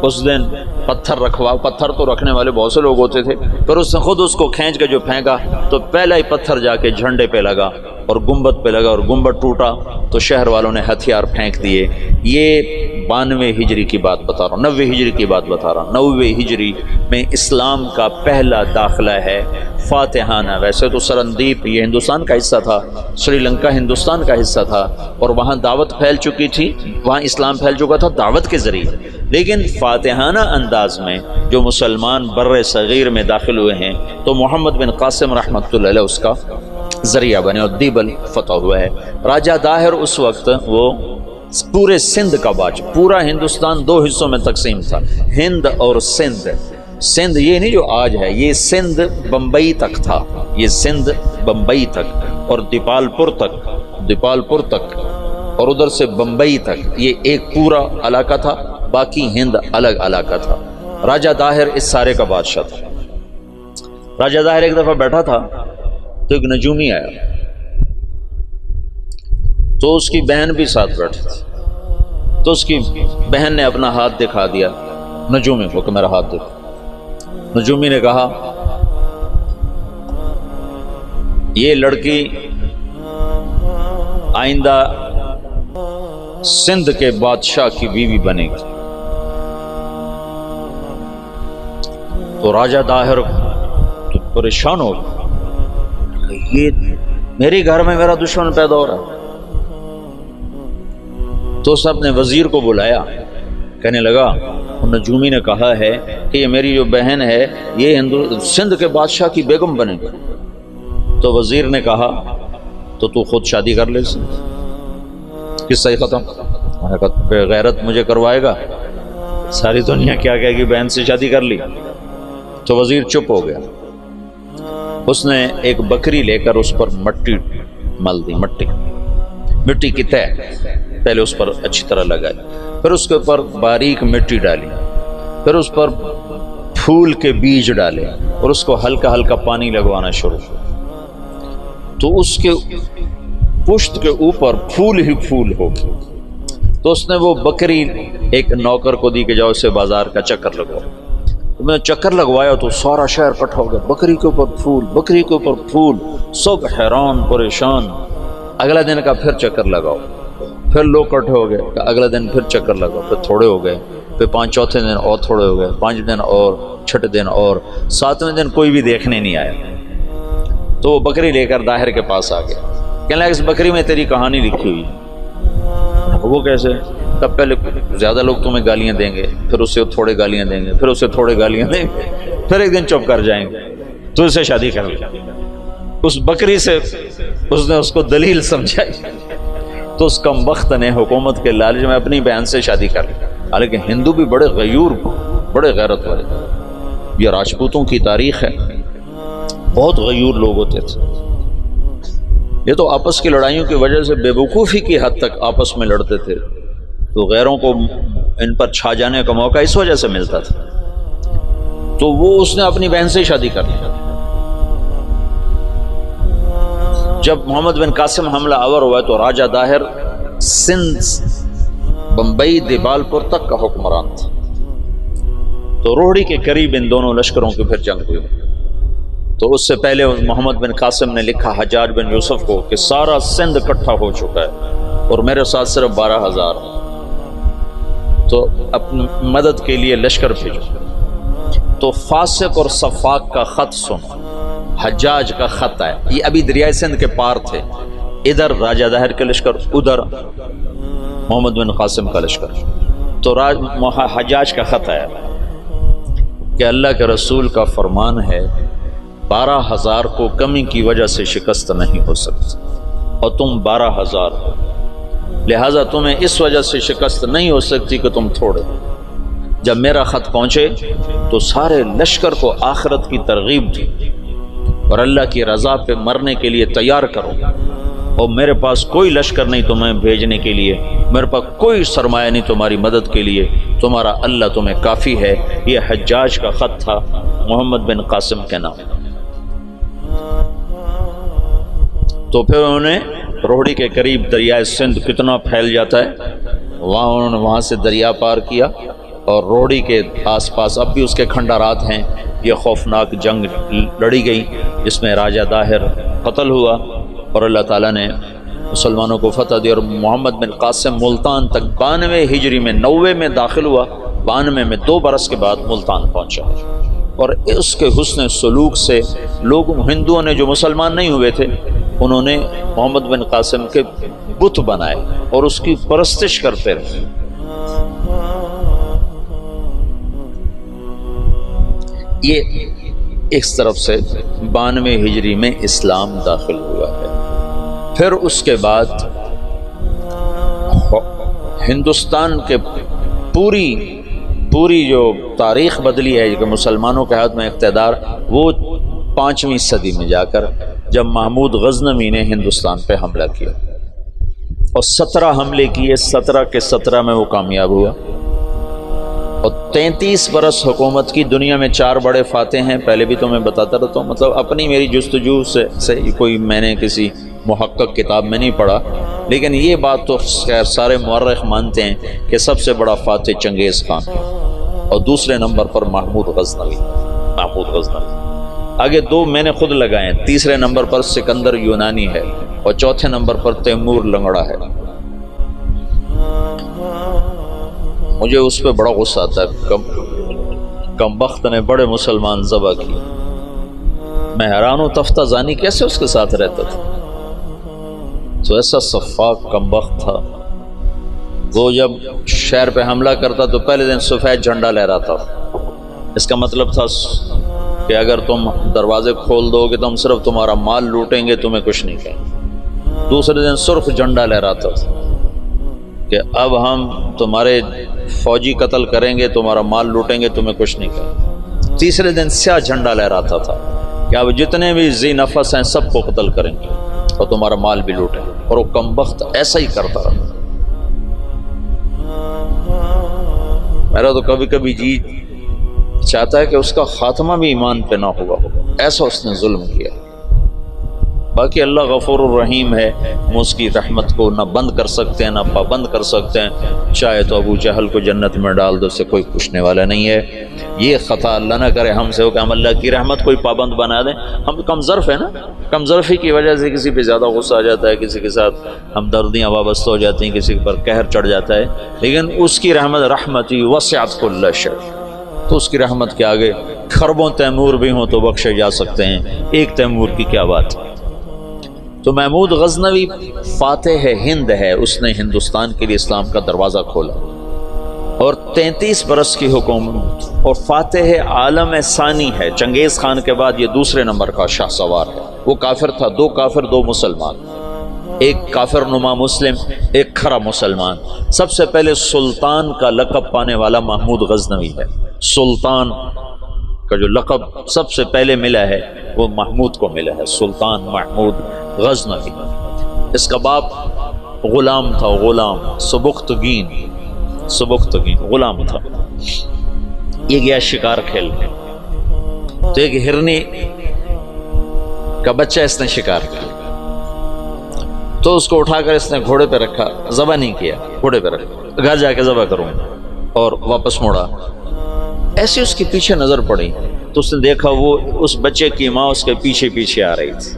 اس دن پتھر تو رکھنے والے بہت سے لوگ ہوتے تھے، پھر اس نے خود اس کو کھینچ کے جو پھینکا تو پہلا ہی پتھر جا کے جھنڈے پہ لگا اور گنبد پہ لگا، اور گنبد ٹوٹا تو شہر والوں نے ہتھیار پھینک دیے۔ یہ 92 ہجری کی بات بتا رہا ہوں، 90 ہجری کی بات بتا رہا ہوں۔ 90 ہجری میں اسلام کا پہلا داخلہ ہے فاتحانہ۔ ویسے تو سرندیپ یہ ہندوستان کا حصہ تھا، سری لنکا ہندوستان کا حصہ تھا، اور وہاں دعوت پھیل چکی تھی، وہاں اسلام پھیل چکا تھا دعوت کے ذریعے، لیکن فاتحانہ انداز میں جو مسلمان بر صغیر میں داخل ہوئے ہیں تو محمد بن قاسم رحمۃ اللہ علیہ اس کا ذریعہ بنے اور دیبل فتح ہوا ہے۔ راجہ داہر اس وقت وہ پورے سندھ کا بادشاہ، پورا ہندوستان دو حصوں میں تقسیم تھا، ہند اور سندھ۔ سندھ یہ نہیں جو آج ہے، یہ سندھ بمبئی تک تھا، یہ سندھ بمبئی تک اور دیپال پور تک اور ادھر سے بمبئی تک، یہ ایک پورا علاقہ تھا، باقی ہند الگ علاقہ تھا۔ راجہ داہر اس سارے کا بادشاہ تھا۔ راجہ داہر ایک دفعہ بیٹھا تھا تو ایک نجومی آیا، تو اس کی بہن بھی ساتھ بیٹھی تھی، تو اس کی بہن نے اپنا ہاتھ دکھا دیا نجومی کو کہ میرا ہاتھ دیکھو۔ نجومی نے کہا یہ لڑکی آئندہ سندھ کے بادشاہ کی بیوی بنے گی۔ تو راجہ داہر تو پریشان ہو گیا، یہ میرے گھر میں میرا دشمن پیدا ہو رہا ہے۔ تو اس نے اپنے وزیر کو بلایا، کہنے لگا نجومی نے کہا ہے کہ یہ میری جو بہن ہے یہ سندھ کے بادشاہ کی بیگم بنے گی۔ تو وزیر نے کہا تو خود شادی کر لے، قصہ ہی ختم۔ میں نے کہا بے غیرت مجھے کروائے گا، ساری دنیا کیا کہے گی بہن سے شادی کر لی۔ تو وزیر چپ ہو گیا، اس نے ایک بکری لے کر اس پر مٹی مل دی، مٹی کی تہ پہلے اس پر اچھی طرح لگائی، پھر اس کے اوپر باریک مٹی ڈالی، پھر اس پر پھول کے بیج ڈالے اور اس کو ہلکا ہلکا پانی لگوانا شروع کیا۔ تو اس کے پشت کے اوپر پھول ہی پھول ہو گئے۔ تو اس نے وہ بکری ایک نوکر کو دی کہ جاؤ اسے بازار کا چکر لگواؤ۔ میں نے چکر لگوایا تو سارا شہر اکٹھا ہو گیا، بکری کے اوپر پھول، بکری کے اوپر پھول، سب حیران پریشان۔ اگلا دن کا پھر چکر لگاؤ، پھر لوگ اکٹھے ہو گئے، اگلا دن پھر چکر لگاؤ، پھر تھوڑے ہو گئے، پھر چوتھے دن اور تھوڑے ہو گئے، 5 دن اور، چھٹے دن اور، 7ویں دن کوئی بھی دیکھنے نہیں آیا۔ تو وہ بکری لے کر داہر کے پاس آ گیا، کہنے لگا اس بکری میں تیری کہانی لکھی ہوئی ہے۔ وہ کیسے؟ تب پہلے زیادہ لوگ تمہیں گالیاں دیں گے، پھر اسے تھوڑے گالیاں دیں گے، پھر اسے تھوڑے گالیاں دیں گے، پھر ایک دن چپ کر جائیں گے، تو اسے شادی کر لیا۔ اس بکری سے اس نے اس کو دلیل سمجھائی، تو اس کم وقت نے حکومت کے لالچ میں اپنی بہن سے شادی کر لی۔ حالانکہ ہندو بھی بڑے غیور، بڑے غیرت والے، یہ راجپوتوں کی تاریخ ہے، بہت غیور لوگ ہوتے تھے۔ یہ تو آپس کی لڑائیوں کی وجہ سے بے وقوفی کی حد تک آپس میں لڑتے تھے، تو غیروں کو ان پر چھا جانے کا موقع اس وجہ سے ملتا تھا۔ تو وہ اس نے اپنی بہن سے شادی کر لی۔ جب محمد بن قاسم حملہ آور ہوا تو راجہ داہر سندھ بمبئی دیبال پور تک کا حکمران تھا۔ تو روہڑی کے قریب ان دونوں لشکروں کی پھر جنگ ہوئی۔ تو اس سے پہلے محمد بن قاسم نے لکھا حجاج بن یوسف کو کہ سارا سندھ اکٹھا ہو چکا ہے اور میرے ساتھ صرف 12,000، تو اپنی مدد کے لیے لشکر بھیجو۔ تو فاسق اور صفاق کا خط سنو، حجاج کا خط ہے، یہ ابھی دریائے سندھ کے پار تھے، ادھر راجہ داہر کے لشکر، ادھر محمد بن قاسم کا لشکر۔ تو حجاج کا خط ہے کہ اللہ کے رسول کا فرمان ہے 12,000 کو کمی کی وجہ سے شکست نہیں ہو سکتی، اور تم 12,000 ہو، لہذا تمہیں اس وجہ سے شکست نہیں ہو سکتی کہ تم تھوڑے۔ جب میرا خط پہنچے تو سارے لشکر کو آخرت کی ترغیب دی اور اللہ کی رضا پہ مرنے کے لیے تیار کرو، اور میرے پاس کوئی لشکر نہیں تمہیں بھیجنے کے لیے، میرے پاس کوئی سرمایہ نہیں تمہاری مدد کے لیے، تمہارا اللہ تمہیں کافی ہے۔ یہ حجاج کا خط تھا محمد بن قاسم کے نام۔ تو پھر انہوں نے روہڑی کے قریب دریائے سندھ کتنا پھیل جاتا ہے، انہوں نے وہاں سے دریا پار کیا، اور روہڑی کے آس پاس اب بھی اس کے کھنڈارات ہیں۔ یہ خوفناک جنگ لڑی گئی جس میں راجہ داہر قتل ہوا اور اللہ تعالیٰ نے مسلمانوں کو فتح دی، اور محمد بن قاسم ملتان تک 92 ہجری میں 90 میں داخل ہوا، 92 میں 2 برس کے بعد ملتان پہنچا، اور اس کے حسن سلوک سے لوگ ہندوؤں نے جو مسلمان نہیں ہوئے تھے انہوں نے محمد بن قاسم کے بت بنائے اور اس کی پرستش کرتے رہے۔ یہ اس طرف سے 92 ہجری میں اسلام داخل ہوا ہے۔ پھر اس کے بعد ہندوستان کے پوری جو تاریخ بدلی ہے کہ مسلمانوں کے ہاتھ میں اقتدار، وہ 5ویں صدی میں جا کر جب محمود غزنوی نے ہندوستان پہ حملہ کیا اور 17 حملے کیے، 17 کے 17 میں وہ کامیاب ہوا، اور 33 برس حکومت کی۔ دنیا میں 4 بڑے فاتح ہیں، پہلے بھی تو میں بتاتا رہتا ہوں، مطلب اپنی میری جستجو سے کوئی میں نے کسی محقق کتاب میں نہیں پڑھا، لیکن یہ بات تو خیر سارے مورخ مانتے ہیں کہ سب سے بڑا فاتح چنگیز خان ہے، اور دوسرے نمبر پر محمود غزنوی۔ آگے 2 میں نے خود لگائے ہیں، تیسرے نمبر پر سکندر یونانی ہے، اور چوتھے نمبر پر تیمور لنگڑا ہے۔ مجھے اس پہ بڑا غصہ آتا ہے، کم بخت نے بڑے مسلمان ذبح کیے۔ میں حیران ہوں تفتہ زانی کیسے اس کے ساتھ رہتا تھا، تو ایسا صفاق کم بخت تھا۔ وہ جب شہر پہ حملہ کرتا تو پہلے دن سفید جھنڈا لہراتا تھا، اس کا مطلب تھا کہ اگر تم دروازے کھول دو گے تو ہم صرف تمہارا مال لوٹیں گے، تمہیں کچھ نہیں کہیں گے۔ دوسرے دن سرخ جھنڈا لہراتا تھا کہ اب ہم تمہارے فوجی قتل کریں گے، تمہارا مال لوٹیں گے، تمہیں کچھ نہیں کہیں۔ تیسرے دن سیاہ جھنڈا لہراتا تھا کہ اب جتنے بھی ذی نفس ہیں سب کو قتل کریں گے اور تمہارا مال بھی لوٹیں گے، اور وہ کم بخت ایسا ہی کرتا رہا۔ میرا تو کبھی کبھی جی چاہتا ہے کہ اس کا خاتمہ بھی ایمان پہ نہ ہوا ہو، ایسا اس نے ظلم کیا۔ باقی اللہ غفور الرحیم ہے، ہم اس کی رحمت کو نہ بند کر سکتے ہیں نہ پابند کر سکتے ہیں۔ چاہے تو ابو جہل کو جنت میں ڈال دو، اسے کوئی پوچھنے والا نہیں ہے۔ یہ خطا اللہ نہ کرے ہم سے ہو کہ ہم اللہ کی رحمت کوئی پابند بنا دیں۔ ہم کم ظرف ہے نا، کم ظرفی کی وجہ سے کسی پہ زیادہ غصہ آ جاتا ہے، کسی کے ساتھ ہمدردیاں وابستہ ہو جاتی ہیں، کسی پر قہر چڑھ جاتا ہے، لیکن اس کی رحمت رحمتی وسعت کل شیء، تو اس کی رحمت کے آگے خربوں تیمور بھی ہوں تو بخشے جا سکتے ہیں، ایک تیمور کی کیا بات ہے۔ تو محمود غزنوی فاتح ہند ہے، اس نے ہندوستان کے لیے اسلام کا دروازہ کھولا، اور 33 برس کی حکومت، اور فاتح عالم ثانی ہے۔ چنگیز خان کے بعد یہ دوسرے نمبر کا شاہ سوار ہے۔ وہ کافر تھا، 2 کافر 2 مسلمان، ایک کافر نما مسلم، ایک کھرا مسلمان۔ سب سے پہلے سلطان کا لقب پانے والا محمود غزنوی ہے۔ سلطان کا جو لقب سب سے پہلے ملا ہے وہ محمود کو ملا ہے، سلطان محمود غزنوی۔ اس کا باپ غلام تھا، غلام سبکتگین غلام تھا۔ یہ گیا شکار کھیلنے، تو ایک ہرنی کا بچہ اس نے شکار کیا، تو اس کو اٹھا کر اس نے گھوڑے پہ رکھا، ذبح نہیں کیا، گھوڑے پہ رکھا، گھر جا کے ذبح کروں، اور واپس مڑا۔ ایسے اس کے پیچھے نظر پڑی تو اس نے دیکھا وہ اس بچے کی ماں اس کے پیچھے آ رہی تھی،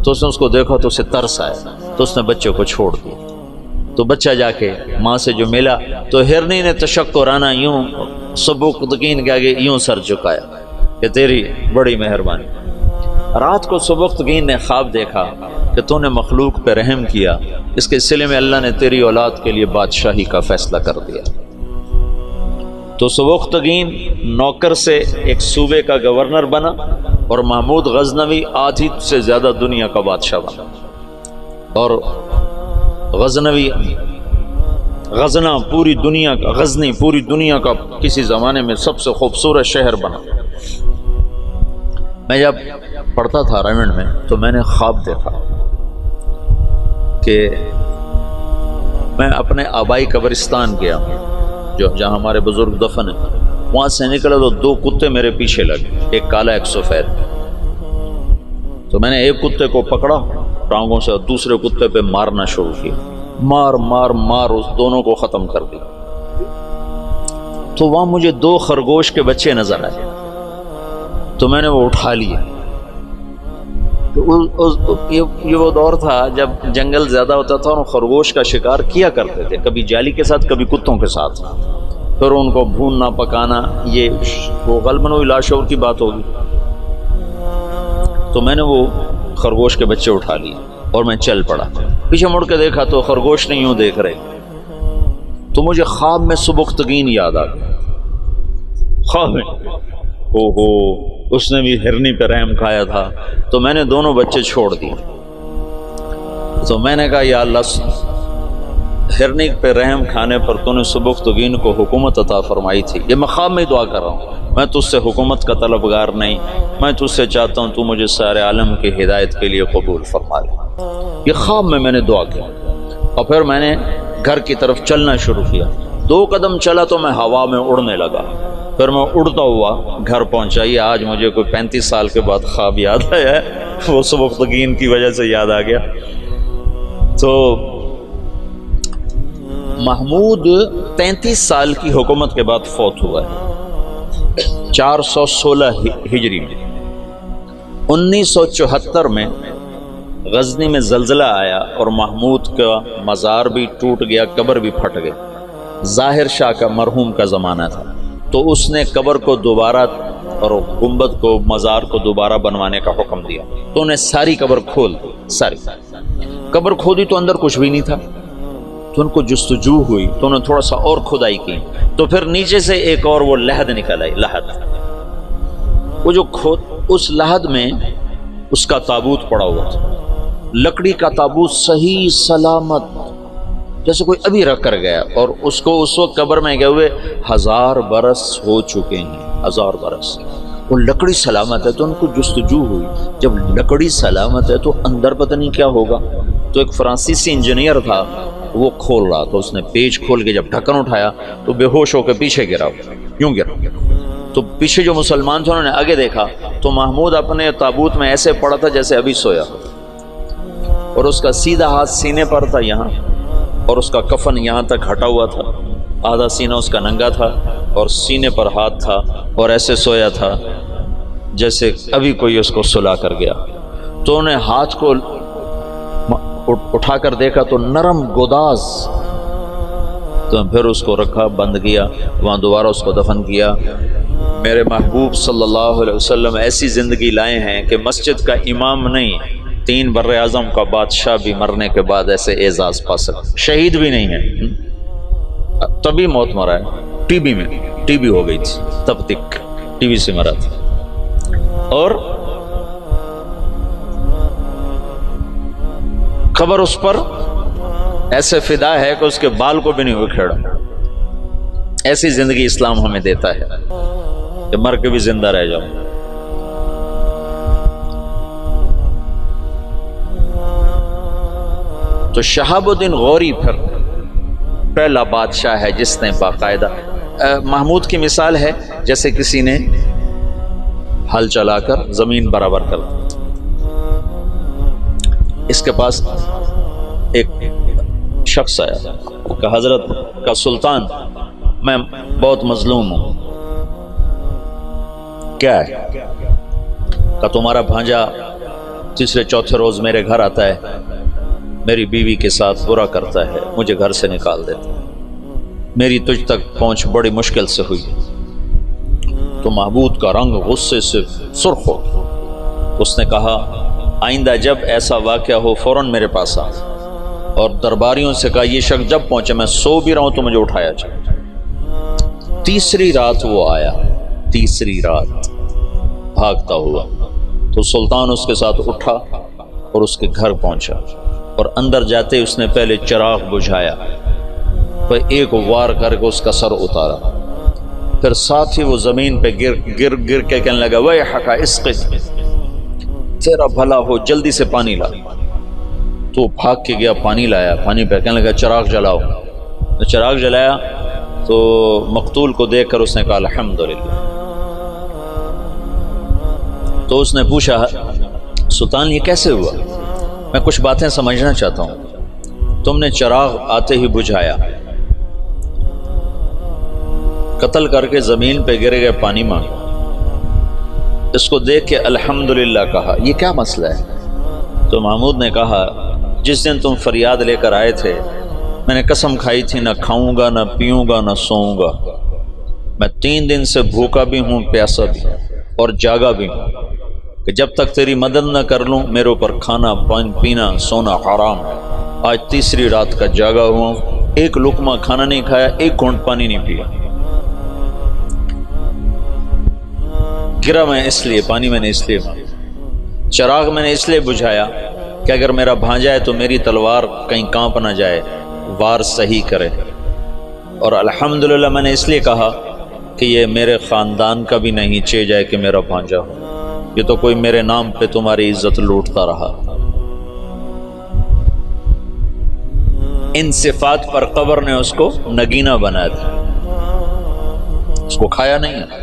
تو اس نے اس کو دیکھا تو اسے ترس آیا، تو اس نے بچے کو چھوڑ دیا۔ تو بچہ جا کے ماں سے جو ملا تو ہرنی نے تشکرانہ یوں سبکتگین کے آگے یوں سر جھکایا کہ تیری بڑی مہربانی۔ رات کو سبکتگین نے خواب دیکھا کہ تو نے مخلوق پہ رحم کیا، اس کے سلے میں اللہ نے تیری اولاد کے لیے بادشاہی کا فیصلہ کر دیا۔ تو سبکتگین نوکر سے ایک صوبے کا گورنر بنا، اور محمود غزنوی آدھی سے زیادہ دنیا کا بادشاہ بنا، اور غزنی پوری دنیا کا کسی زمانے میں سب سے خوبصورت شہر بنا۔ میں جب پڑھتا تھا رائمنڈ میں تو میں نے خواب دیکھا کہ میں اپنے آبائی قبرستان گیا جہاں ہمارے بزرگ دفن ہیں، وہاں سے نکلا تو 2 کتے میرے پیچھے لگے، ایک کالا ایک سفید۔ تو میں نے ایک کتے کو پکڑا ٹانگوں سے اور دوسرے کتے پہ مارنا شروع کیا، مار اس دونوں کو ختم کر دیا۔ تو وہاں مجھے 2 خرگوش کے بچے نظر آئے، تو میں نے وہ اٹھا لیے۔ تو یہ وہ دور تھا جب جنگل زیادہ ہوتا تھا اور خرگوش کا شکار کیا کرتے تھے، کبھی جالی کے ساتھ کبھی کتوں کے ساتھ، پھر ان کو بھوننا پکانا، یہ وہ غالباً وہی لاشعور کی بات ہوگی۔ تو میں نے وہ خرگوش کے بچے اٹھا لیے اور میں چل پڑا۔ پیچھے مڑ کے دیکھا تو خرگوش نہیں یوں دیکھ رہے، تو مجھے خواب میں سبکتگین یاد آ گیا خواب میں اس نے بھی ہرنی پہ رحم کھایا تھا، تو میں نے دونوں بچے چھوڑ دیے۔ تو میں نے کہا یا اللہ، ہرنی پہ رحم کھانے پر تو نے سبکتگین کو حکومت عطا فرمائی تھی، یہ میں خواب میں دعا کر رہا ہوں، میں تجھ سے حکومت کا طلبگار نہیں، میں تجھ سے چاہتا ہوں تو مجھے سارے عالم کی ہدایت کے لیے قبول فرما لے۔ یہ خواب میں نے دعا کی، اور پھر میں نے گھر کی طرف چلنا شروع کیا۔ 2 قدم چلا تو میں ہوا میں اڑنے لگا، پھر میں اڑتا ہوا گھر پہنچا۔ یہ آج مجھے کوئی 35 سال کے بعد خواب یاد آیا ہے، وہ سبکتگین کی وجہ سے یاد آ گیا۔ تو محمود 33 سال کی حکومت کے بعد فوت ہوا ہے، 416 ہجری میں۔ 1974 میں غزنی میں زلزلہ آیا اور محمود کا مزار بھی ٹوٹ گیا، قبر بھی پھٹ گئی۔ ظاہر شاہ کا مرحوم کا زمانہ تھا، تو اس نے قبر کو دوبارہ اور گنبد کو، مزار کو دوبارہ بنوانے کا حکم دیا، تو انہیں ساری قبر کھول دی۔ ساری قبر کھودی تو اندر کچھ بھی نہیں تھا، تو ان کو جستجو ہوئی، تو انہوں نے تھوڑا سا اور کھدائی کی، تو پھر نیچے سے ایک اور وہ لحد نکل آئی۔ لحد، وہ جو اس لحد میں اس کا تابوت پڑا ہوا تھا، لکڑی کا تابوت صحیح سلامت، جیسے کوئی ابھی رکھ کر گیا، اور اس کو اس وقت قبر میں گئے ہوئے 1000 برس ہو چکے ہیں، 1000 برس۔ وہ لکڑی سلامت ہے، تو ان کو جستجو ہوئی، جب لکڑی سلامت ہے تو اندر پتہ نہیں کیا ہوگا۔ تو ایک فرانسیسی انجینئر تھا، وہ کھول رہا، تو اس نے پیچ کھول کے جب ڈھکن اٹھایا تو بے ہوش ہو کے پیچھے گرا، یوں گرا۔ تو پیچھے جو مسلمان تھے انہوں نے آگے دیکھا، تو محمود اپنے تابوت میں ایسے پڑا تھا جیسے ابھی سویا، اور اس کا سیدھا ہاتھ سینے پر تھا یہاں، اور اس کا کفن یہاں تک ہٹا ہوا تھا، آدھا سینہ اس کا ننگا تھا، اور سینے پر ہاتھ تھا، اور ایسے سویا تھا جیسے ابھی کوئی اس کو سلا کر گیا۔ تو انہیں ہاتھ کو اٹھا کر دیکھا تو نرم گوداز، تو پھر اس کو رکھا، بند کیا، وہاں دوبارہ اس کو دفن کیا۔ میرے محبوب صلی اللہ علیہ وسلم ایسی زندگی لائے ہیں کہ مسجد کا امام نہیں، 3 بر اعظم کا بادشاہ بھی مرنے کے بعد ایسے اعزاز پا سکتا، شہید بھی نہیں ہے، تبھی موت مرا ہے، ٹی بی میں، ٹی بی ہو گئی تھی تب تک، ٹی بی سے مرا تھا۔ اور قبر اس پر ایسے فدا ہے کہ اس کے بال کو بھی نہیں اکھیڑا۔ ایسی زندگی اسلام ہمیں دیتا ہے کہ مر کے بھی زندہ رہ جاؤ۔ تو شہاب الدین غوری پھر پہلا بادشاہ ہے جس نے باقاعدہ، محمود کی مثال ہے جیسے کسی نے ہل چلا کر زمین برابر کر دی۔ اس کے پاس ایک شخص آیا کہ حضرت کا سلطان، میں بہت مظلوم ہوں۔ کیا ہے؟ کہ تمہارا بھانجا تیسرے چوتھے روز میرے گھر آتا ہے، میری بیوی کے ساتھ برا کرتا ہے، مجھے گھر سے نکال دیتا ہے، میری تجھ تک پہنچ بڑی مشکل سے ہوئی۔ تو محمود کا رنگ غصے سے سرخ ہو، اس نے کہا آئندہ جب ایسا واقعہ ہو فوراً میرے پاس آ، اور درباریوں سے کہا یہ شخص جب پہنچے، میں سو بھی رہا ہوں تو مجھے اٹھایا جائے۔ تیسری رات وہ آیا، تیسری رات بھاگتا ہوا، تو سلطان اس کے ساتھ اٹھا اور اس کے گھر پہنچا، اور اندر جاتے اس نے پہلے چراغ بجھایا، پھر ایک وار کر کے اس کا سر اتارا، پھر ساتھ ہی وہ زمین پہ گر کے کہنے لگا ویحک اسقط، تیرا بھلا ہو جلدی سے پانی لا۔ تو بھاگ کے گیا، پانی لایا، پانی پہ کہنے لگا چراغ جلاؤ۔ تو چراغ جلایا تو مقتول کو دیکھ کر اس نے کہا الحمدللہ۔ تو اس نے پوچھا سلطان یہ کیسے ہوا؟ میں کچھ باتیں سمجھنا چاہتا ہوں۔ تم نے چراغ آتے ہی بجھایا، قتل کر کے زمین پہ گر گئے، پانی مانگا، اس کو دیکھ کے الحمدللہ کہا، یہ کیا مسئلہ ہے؟ تو محمود نے کہا جس دن تم فریاد لے کر آئے تھے میں نے قسم کھائی تھی نہ کھاؤں گا، نہ پیوں گا، نہ سوؤں گا۔ میں 3 دن سے بھوکا بھی ہوں، پیاسا بھی ہوں، اور جاگا بھی ہوں کہ جب تک تیری مدد نہ کر لوں میرے اوپر کھانا پینا سونا حرام ہے۔ آج تیسری رات کا جاگا ہوا ہوں، ایک لقمہ کھانا نہیں کھایا، ایک گھونٹ پانی نہیں پیا۔ گرا میں اس لیے، پانی میں نے اس لیے، چراغ میں نے اس لیے بجھایا کہ اگر میرا بھانجا ہے تو میری تلوار کہیں کانپ نہ جائے، وار صحیح کرے، اور الحمدللہ میں نے اس لیے کہا کہ یہ میرے خاندان کا بھی نہیں چے جائے کہ میرا بھانجا ہو، یہ تو کوئی میرے نام پہ تمہاری عزت لوٹتا رہا۔ ان صفات پر قبر نے اس کو نگینہ بنا دیا، اس کو کھایا نہیں ہے۔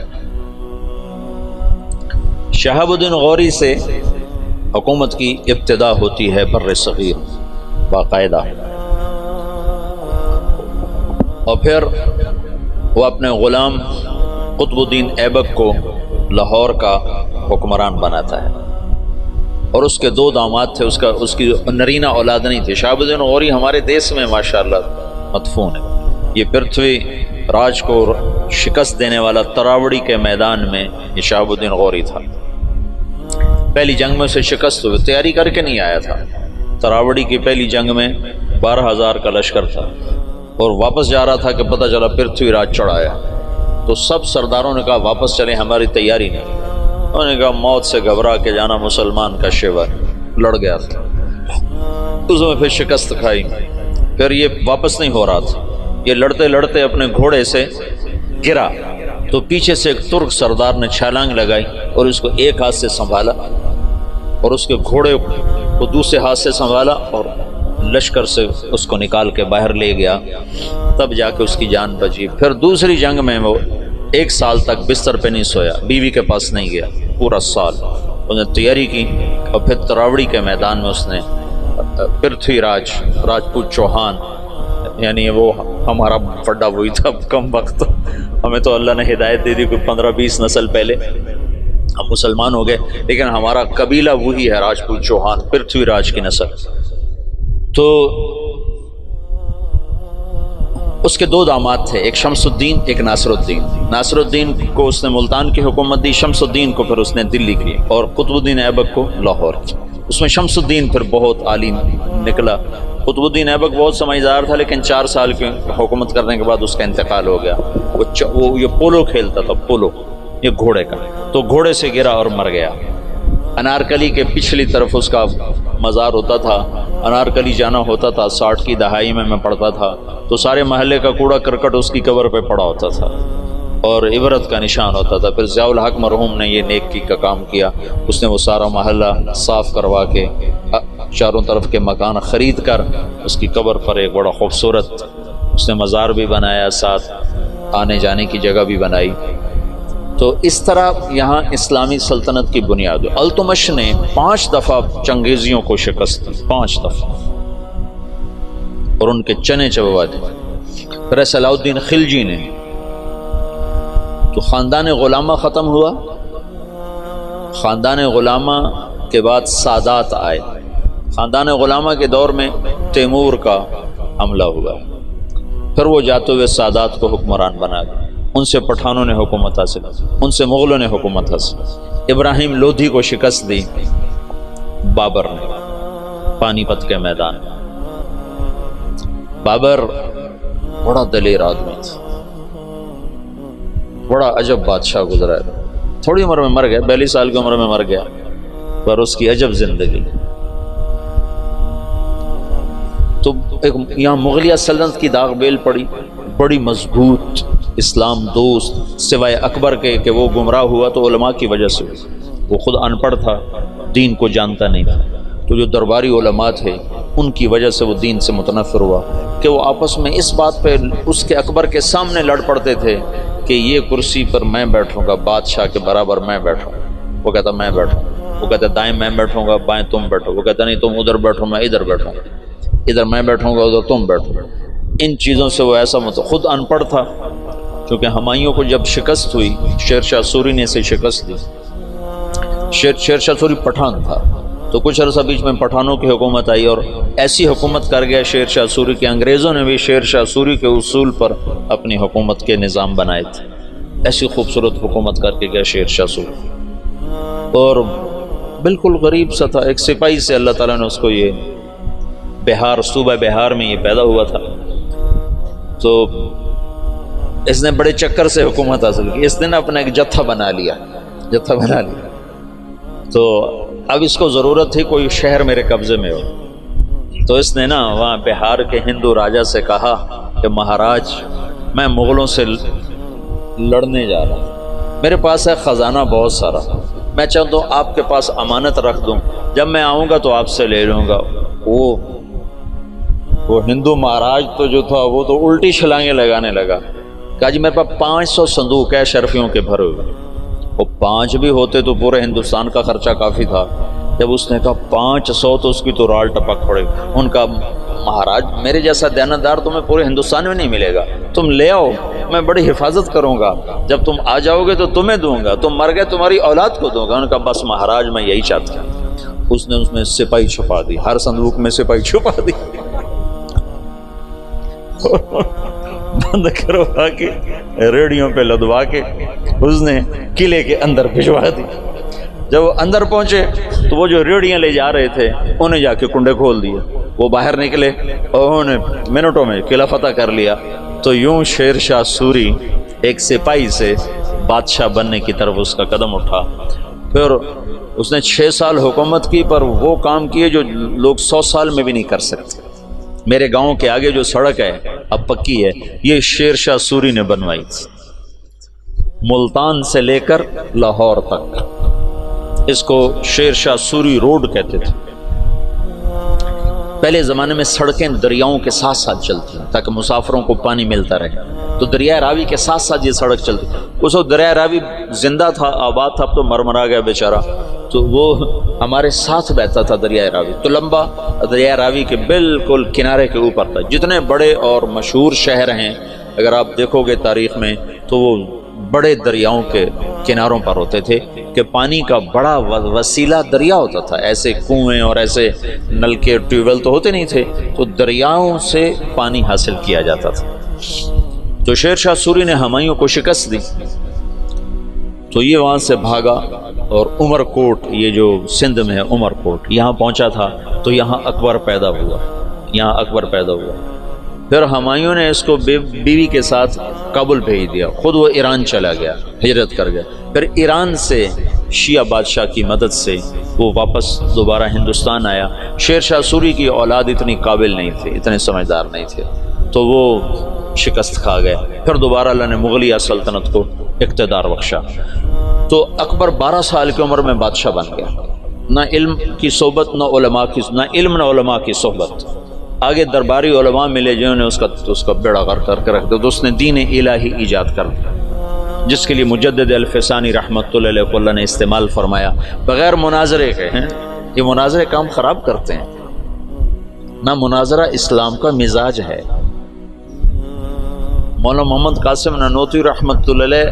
شہاب الدین غوری سے حکومت کی ابتدا ہوتی ہے بر صغیر باقاعدہ، اور پھر وہ اپنے غلام قطب الدین ایبک کو لاہور کا حکمران بناتا ہے، اور اس کے 2 داماد تھے، اس کی نرینہ اولاد نہیں تھی۔ شہاب الدین غوری ہمارے دیس میں ماشاءاللہ مدفون ہے، یہ پرتھوی راج کو شکست دینے والا تراوڑی کے میدان میں یہ شہاب الدین غوری تھا۔ پہلی جنگ میں اسے شکست ہوئی، تیاری کر کے نہیں آیا تھا، تراوڑی کی پہلی جنگ میں 12,000 کا لشکر تھا، اور واپس جا رہا تھا کہ پتہ چلا پرتھوی راج چڑھایا، تو سب سرداروں نے کہا واپس چلیں، ہماری تیاری نہیں۔ انہوں نے کہا موت سے گھبرا کے جانا مسلمان کا شیوا، لڑ گیا تھا، اس میں پھر شکست کھائی، پھر یہ واپس نہیں ہو رہا تھا، یہ لڑتے لڑتے اپنے گھوڑے سے گرا، تو پیچھے سے ایک ترک سردار نے چھلانگ لگائی اور اس کو ایک ہاتھ سے سنبھالا، اور اس کے گھوڑے کو دوسرے ہاتھ سے سنبھالا، اور لشکر سے اس کو نکال کے باہر لے گیا، تب جا کے اس کی جان بچی۔ پھر دوسری جنگ میں وہ 1 سال تک بستر پہ نہیں سویا، بیوی کے پاس نہیں گیا، پورا سال اس نے تیاری کی، اور پھر تراوڑی کے میدان میں اس نے پرتھوی راج راجپوت چوہان، یعنی وہ ہمارا پڈا وہی تھا، کم وقت ہمیں تو اللہ نے ہدایت دے دی کوئی 15-20 نسل پہلے ہم مسلمان ہو گئے، لیکن ہمارا قبیلہ وہی ہے راجپوت چوہان، پرتھوی راج کی نسل۔ تو اس کے 2 داماد تھے، ایک شمس الدین، ایک ناصر الدین۔ ناصر الدین کو اس نے ملتان کی حکومت دی، شمس الدین کو پھر اس نے دلی کی، اور قطب الدین ایبک کو لاہور کی۔ اس میں شمس الدین پھر بہت عالم نکلا۔ قطب الدین ایبک بہت سمجھدار تھا، لیکن 4 سال کی حکومت کرنے کے بعد اس کا انتقال ہو گیا۔ وہ یہ پولو کھیلتا تھا، پولو، یہ گھوڑے کا، تو گھوڑے سے گرا اور مر گیا۔ انارکلی کے پچھلی طرف اس کا مزار ہوتا تھا، انارکلی جانا ہوتا تھا، 60 کی دہائی میں پڑھتا تھا، تو سارے محلے کا کوڑا کرکٹ اس کی قبر پہ پڑا ہوتا تھا اور عبرت کا نشان ہوتا تھا۔ پھر ضیاء الحق مرحوم نے یہ نیکی کا کام کیا، اس نے وہ سارا محلہ صاف کروا کے چاروں طرف کے مکان خرید کر اس کی قبر پر ایک بڑا خوبصورت اس نے مزار بھی بنایا، ساتھ آنے جانے کی جگہ بھی بنائی۔ تو اس طرح یہاں اسلامی سلطنت کی بنیاد ہے۔ التمش نے 5 دفعہ چنگیزیوں کو شکست دی، 5 دفعہ، اور ان کے چنے چبوا دیے۔ پھر صلاح الدین خلجی نے، تو خاندان غلامہ ختم ہوا، خاندان غلامہ کے بعد سادات آئے، خاندان غلامہ کے دور میں تیمور کا حملہ ہوا، پھر وہ جاتے ہوئے سادات کو حکمران بنا دیا، ان سے پٹھانوں نے حکومت حاصل، ان سے مغلوں نے حکومت حاصل۔ ابراہیم لودھی کو شکست دی بابر نے پانی پت کے میدان میں۔ بابر بڑا دلیر آدمی تھا، بڑا عجب بادشاہ گزرا ہے، تھوڑی عمر میں مر گیا، 42 سال کی عمر میں مر گیا، پر اس کی عجب زندگی۔ تو یہاں مغلیہ سلطنت کی داغ بیل پڑی، بڑی مضبوط اسلام دوست، سوائے اکبر کے کہ وہ گمراہ ہوا تو علماء کی وجہ سے، وہ خود ان پڑھ تھا، دین کو جانتا نہیں تھا، تو جو درباری علماء تھے ان کی وجہ سے وہ دین سے متنفر ہوا کہ وہ آپس میں اس بات پہ اس کے اکبر کے سامنے لڑ پڑتے تھے کہ یہ کرسی پر میں بیٹھوں گا، بادشاہ کے برابر میں بیٹھوں، وہ کہتا میں بیٹھوں، وہ کہتا دائیں میں بیٹھوں گا، بائیں تم بیٹھو، وہ کہتا نہیں تم ادھر بیٹھو میں ادھر بیٹھوں، ادھر میں بیٹھوں گا ادھر تم بیٹھو۔ ان چیزوں سے وہ ایسا خود ان پڑھ تھا، کیونکہ ہمایوں کو جب شکست ہوئی، شیر شاہ سوری نے اسے شکست دی، شیر شاہ سوری پٹھان تھا، تو کچھ عرصہ بیچ میں پٹھانوں کی حکومت آئی، اور ایسی حکومت کر گیا شیر شاہ سوری کہ انگریزوں نے بھی شیر شاہ سوری کے اصول پر اپنی حکومت کے نظام بنائے تھے۔ ایسی خوبصورت حکومت کر کے گیا شیر شاہ سوری، اور بالکل غریب سا تھا، ایک سپاہی سے اللہ تعالیٰ نے اس کو یہ بہار، صوبہ بہار میں یہ پیدا ہوا تھا، تو اس نے بڑے چکر سے حکومت حاصل کی۔ اس نے اپنا ایک جتھا بنا لیا، جتھا بنا لیا. تو اب اس کو ضرورت تھی کوئی شہر میرے قبضے میں ہو. تو اس نے نا وہاں بہار کے ہندو راجا سے کہا کہ مہاراج میں مغلوں سے لڑنے جا رہا ہوں، میرے پاس ہے خزانہ بہت سارا، میں چاہتا ہوں آپ کے پاس امانت رکھ دوں، جب میں آؤں گا تو آپ سے لے لوں گا. وہ ہندو مہاراج تو جو تھا وہ تو الٹی چھلانگیں لگانے لگا. کہا جی میرے پاس 500 صندوق ہے شرفیوں کے بھرے ہوئے. وہ 5 بھی ہوتے تو پورے ہندوستان کا خرچہ کافی تھا. جب اس نے کہا 500 تو اس کی تو رال ٹپک پڑے. ان کا مہاراج میرے جیسا دیانتدار تمہیں پورے ہندوستان میں نہیں ملے گا، تم لے آؤ، میں بڑی حفاظت کروں گا، جب تم آ جاؤ گے تو تمہیں دوں گا، تم مر گئے تمہاری اولاد کو دوں گا. ان کا بس مہاراج میں یہی چاہتا ہوں. اس نے اس میں سپاہی چھپا دی، ہر صندوق میں سپاہی چھپا دی، بند کروا کے ریڑیوں پہ لدوا کے اس نے قلعے کے اندر بھجوا دی. جب وہ اندر پہنچے تو وہ جو ریڑیاں لے جا رہے تھے انہیں جا کے کنڈے کھول دیے. وہ باہر نکلے اور انہوں نے منٹوں میں قلعہ فتح کر لیا. تو یوں شیر شاہ سوری ایک سپاہی سے بادشاہ بننے کی طرف اس کا قدم اٹھا. پھر اس نے 6 سال حکومت کی، پر وہ کام کیے جو لوگ 100 سال میں بھی نہیں کر سکتے. میرے گاؤں کے آگے جو سڑک ہے اب پکی ہے، یہ شیر شاہ سوری نے بنوائی تھی، ملتان سے لے کر لاہور تک. اس کو شیر شاہ سوری روڈ کہتے تھے. پہلے زمانے میں سڑکیں دریاؤں کے ساتھ ساتھ چلتی ہیں تاکہ مسافروں کو پانی ملتا رہے. تو دریائے راوی کے ساتھ ساتھ یہ سڑک چلتی. اس وقت دریائے راوی زندہ تھا، آباد تھا، اب تو مرمرا گیا بیچارہ. تو وہ ہمارے ساتھ بہتا تھا دریائے راوی. تو لمبا دریائے راوی کے بالکل کنارے کے اوپر تھا. جتنے بڑے اور مشہور شہر ہیں اگر آپ دیکھو گے تاریخ میں تو وہ بڑے دریاؤں کے کناروں پر ہوتے تھے کہ پانی کا بڑا وسیلہ دریا ہوتا تھا. ایسے کنویں اور ایسے نلکے ٹیوب ویل تو ہوتے نہیں تھے، تو دریاؤں سے پانی حاصل کیا جاتا تھا. تو شیر شاہ سوری نے ہمایوں کو شکست دی تو یہ وہاں سے بھاگا اور عمر کوٹ، یہ جو سندھ میں ہے عمر کوٹ، یہاں پہنچا تھا. تو یہاں اکبر پیدا ہوا، یہاں اکبر پیدا ہوا. پھر ہمایوں نے اس کو بیوی کے ساتھ کابل بھیج دیا، خود وہ ایران چلا گیا، ہجرت کر گیا. پھر ایران سے شیعہ بادشاہ کی مدد سے وہ واپس دوبارہ ہندوستان آیا. شیر شاہ سوری کی اولاد اتنی قابل نہیں تھے، اتنے سمجھدار نہیں تھے، تو وہ شکست کھا گئے. پھر دوبارہ اللہ نے مغلیہ سلطنت کو اقتدار بخشا. تو اکبر 12 سال کی عمر میں بادشاہ بن گیا. نہ علم کی صحبت، نہ علماء کی، نہ علم نہ علماء کی صحبت. آگے درباری علماء ملے جنہوں نے اس کا بیڑا غرق کر کے رکھ دیا. تو اس نے دین الہی ایجاد کر دیا جس کے لیے مجدد الفسانی رحمۃ اللہ علیہ کو اللہ نے استعمال فرمایا بغیر مناظرے کے. ہیں یہ مناظرے کام خراب کرتے ہیں. نہ مناظرہ اسلام کا مزاج ہے. مولانا محمد قاسم نانوتوی رحمۃ اللہ علیہ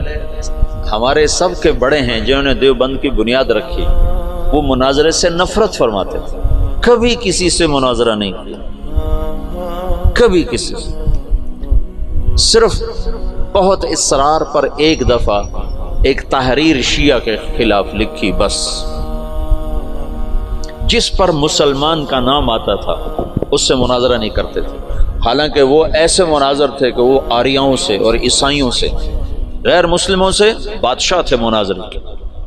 ہمارے سب کے بڑے ہیں جنہوں نے دیوبند کی بنیاد رکھی. وہ مناظرے سے نفرت فرماتے تھے، کبھی کسی سے مناظرہ نہیں کیا، کبھی کسی سے. صرف بہت اصرار پر ایک دفعہ ایک تحریر شیعہ کے خلاف لکھی بس، جس پر مسلمان کا نام آتا تھا اس سے مناظرہ نہیں کرتے تھے. حالانکہ وہ ایسے مناظر تھے کہ وہ آریاؤں سے اور عیسائیوں سے، غیر مسلموں سے بادشاہ تھے مناظر کے.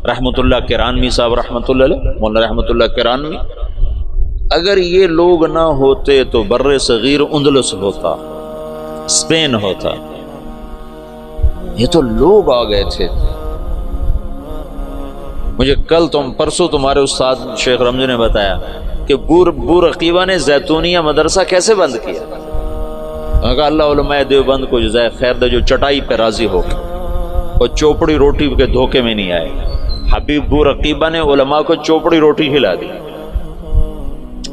رحمۃ اللہ کرانوی صاحب رحمۃ اللہ علیہ، مولانا رحمۃ اللہ کرانوی، اگر یہ لوگ نہ ہوتے تو بر صغیر اندلس ہوتا، اسپین ہوتا. یہ تو لوگ آ گئے تھے. مجھے کل پرسوں تمہارے استاد شیخ رمضی نے بتایا کہ بورقیبہ نے زیتونیہ مدرسہ کیسے بند کیا. میں کہا اللہ علماء دیوبند کو جزائے خیر دے جو چٹائی پہ راضی ہو اور چوپڑی روٹی کے دھوکے میں نہیں آئے. حبیب بورقیبہ نے علماء کو چوپڑی روٹی کھلا دی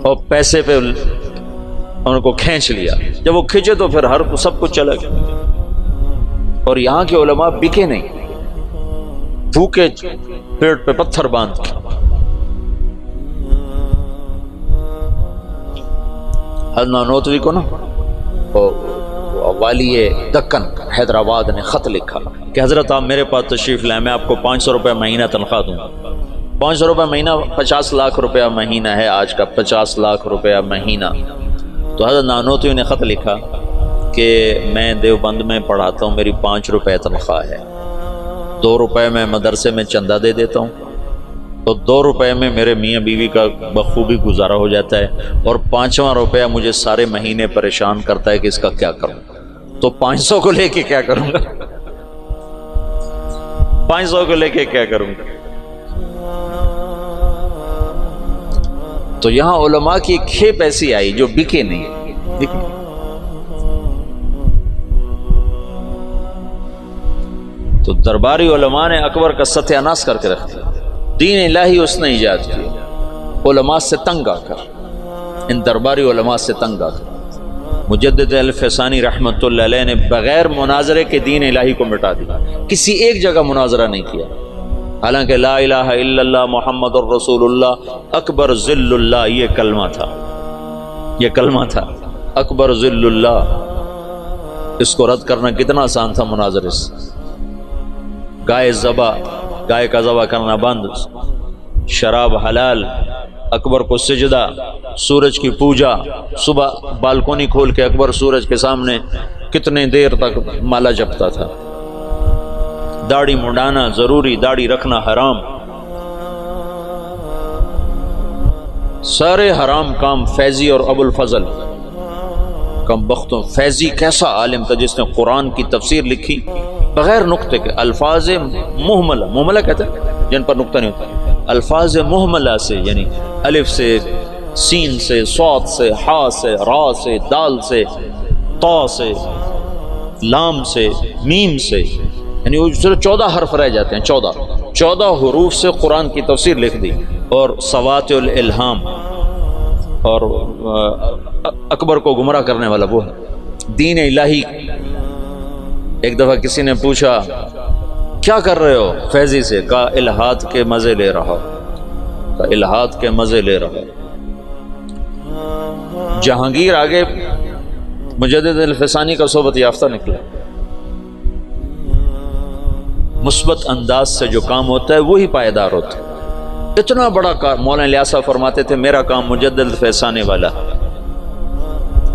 اور پیسے پہ ان کو کھینچ لیا. جب وہ کھینچے تو پھر ہر سب کچھ چلا گیا. اور یہاں کے علماء بکے نہیں، بھوکے پیٹ پہ پتھر باندھ کے. حضرت نانوتوی کو نا والی دکن حیدرآباد نے خط لکھا کہ حضرت آپ میرے پاس تشریف لائیں، میں آپ کو 500 روپے مہینہ تنخواہ دوں گا. 500 روپے مہینہ 50 لاکھ روپیہ مہینہ ہے آج کا، 50 لاکھ روپیہ مہینہ. تو حضرت نانوتوی نے خط لکھا کہ میں دیوبند میں پڑھاتا ہوں، میری 5 روپے تنخواہ ہے. 2 روپے میں مدرسے میں چندہ دے دیتا ہوں تو 2 روپے میں میرے میاں بیوی کا بخوبی گزارا ہو جاتا ہے، اور 5واں روپیہ مجھے سارے مہینے پریشان کرتا ہے کہ اس کا کیا کروں، تو 500 کو لے کے کیا کروں گا؟ 500 کو لے کے کیا کروں گا؟ تو یہاں علماء کی ایک کھیپ ایسی آئی جو بکے نہیں، تو درباری علماء نے اکبر کا ستیہ ناش کر کے رکھ دیا۔ دین الہی اس نے ایجاد کیا علماء سے تنگ آ کر، ان درباری علماء سے تنگ آ کر۔ مجدد الفسانی رحمۃ اللہ علیہ نے بغیر مناظرے کے دین الہی کو مٹا دیا، کسی ایک جگہ مناظرہ نہیں کیا، حالانکہ لا الہ الا اللہ محمد الرسول اللہ اکبر ذل اللہ یہ کلمہ تھا، یہ کلمہ تھا اکبر ذل اللہ۔ اس کو رد کرنا کتنا آسان تھا مناظرے سے۔ گائے کا ذبح کرنا بند، شراب حلال، اکبر کو سجدہ، سورج کی پوجا، صبح بالکونی کھول کے اکبر سورج کے سامنے کتنے دیر تک مالا جپتا تھا، داڑھی منڈانا ضروری، داڑھی رکھنا حرام، سارے حرام کام فیضی اور ابو الفضل کم بختوں۔ فیضی کیسا عالم تھا جس نے قرآن کی تفسیر لکھی بغیر نقطے کے، الفاظ محملہ، محملہ کہتے ہیں جن پر نقطہ نہیں ہوتا، الفاظ محملہ سے یعنی الف سے، سین سے، صاد سے، ہا سے، را سے، دال سے، تا سے، لام سے، میم سے، یعنی وہ 14 حرف رہ جاتے ہیں، 14 حروف سے قرآن کی تفسیر لکھ دی، اور سوات الالہام، اور اکبر کو گمراہ کرنے والا وہ ہے دین الہی۔ ایک دفعہ کسی نے پوچھا کیا کر رہے ہو فیضی سے، کہا الہات کے مزے لے رہا، کہا الہات کے مزے لے رہا۔ جہانگیر آگے مجدد الفسانی کا صحبت یافتہ نکلا، مثبت انداز سے جو کام ہوتا ہے وہی پائیدار ہوتا ہے۔ اتنا بڑا کام مولانا الیاس صاحب فرماتے تھے میرا کام مجدد الفسانی والا،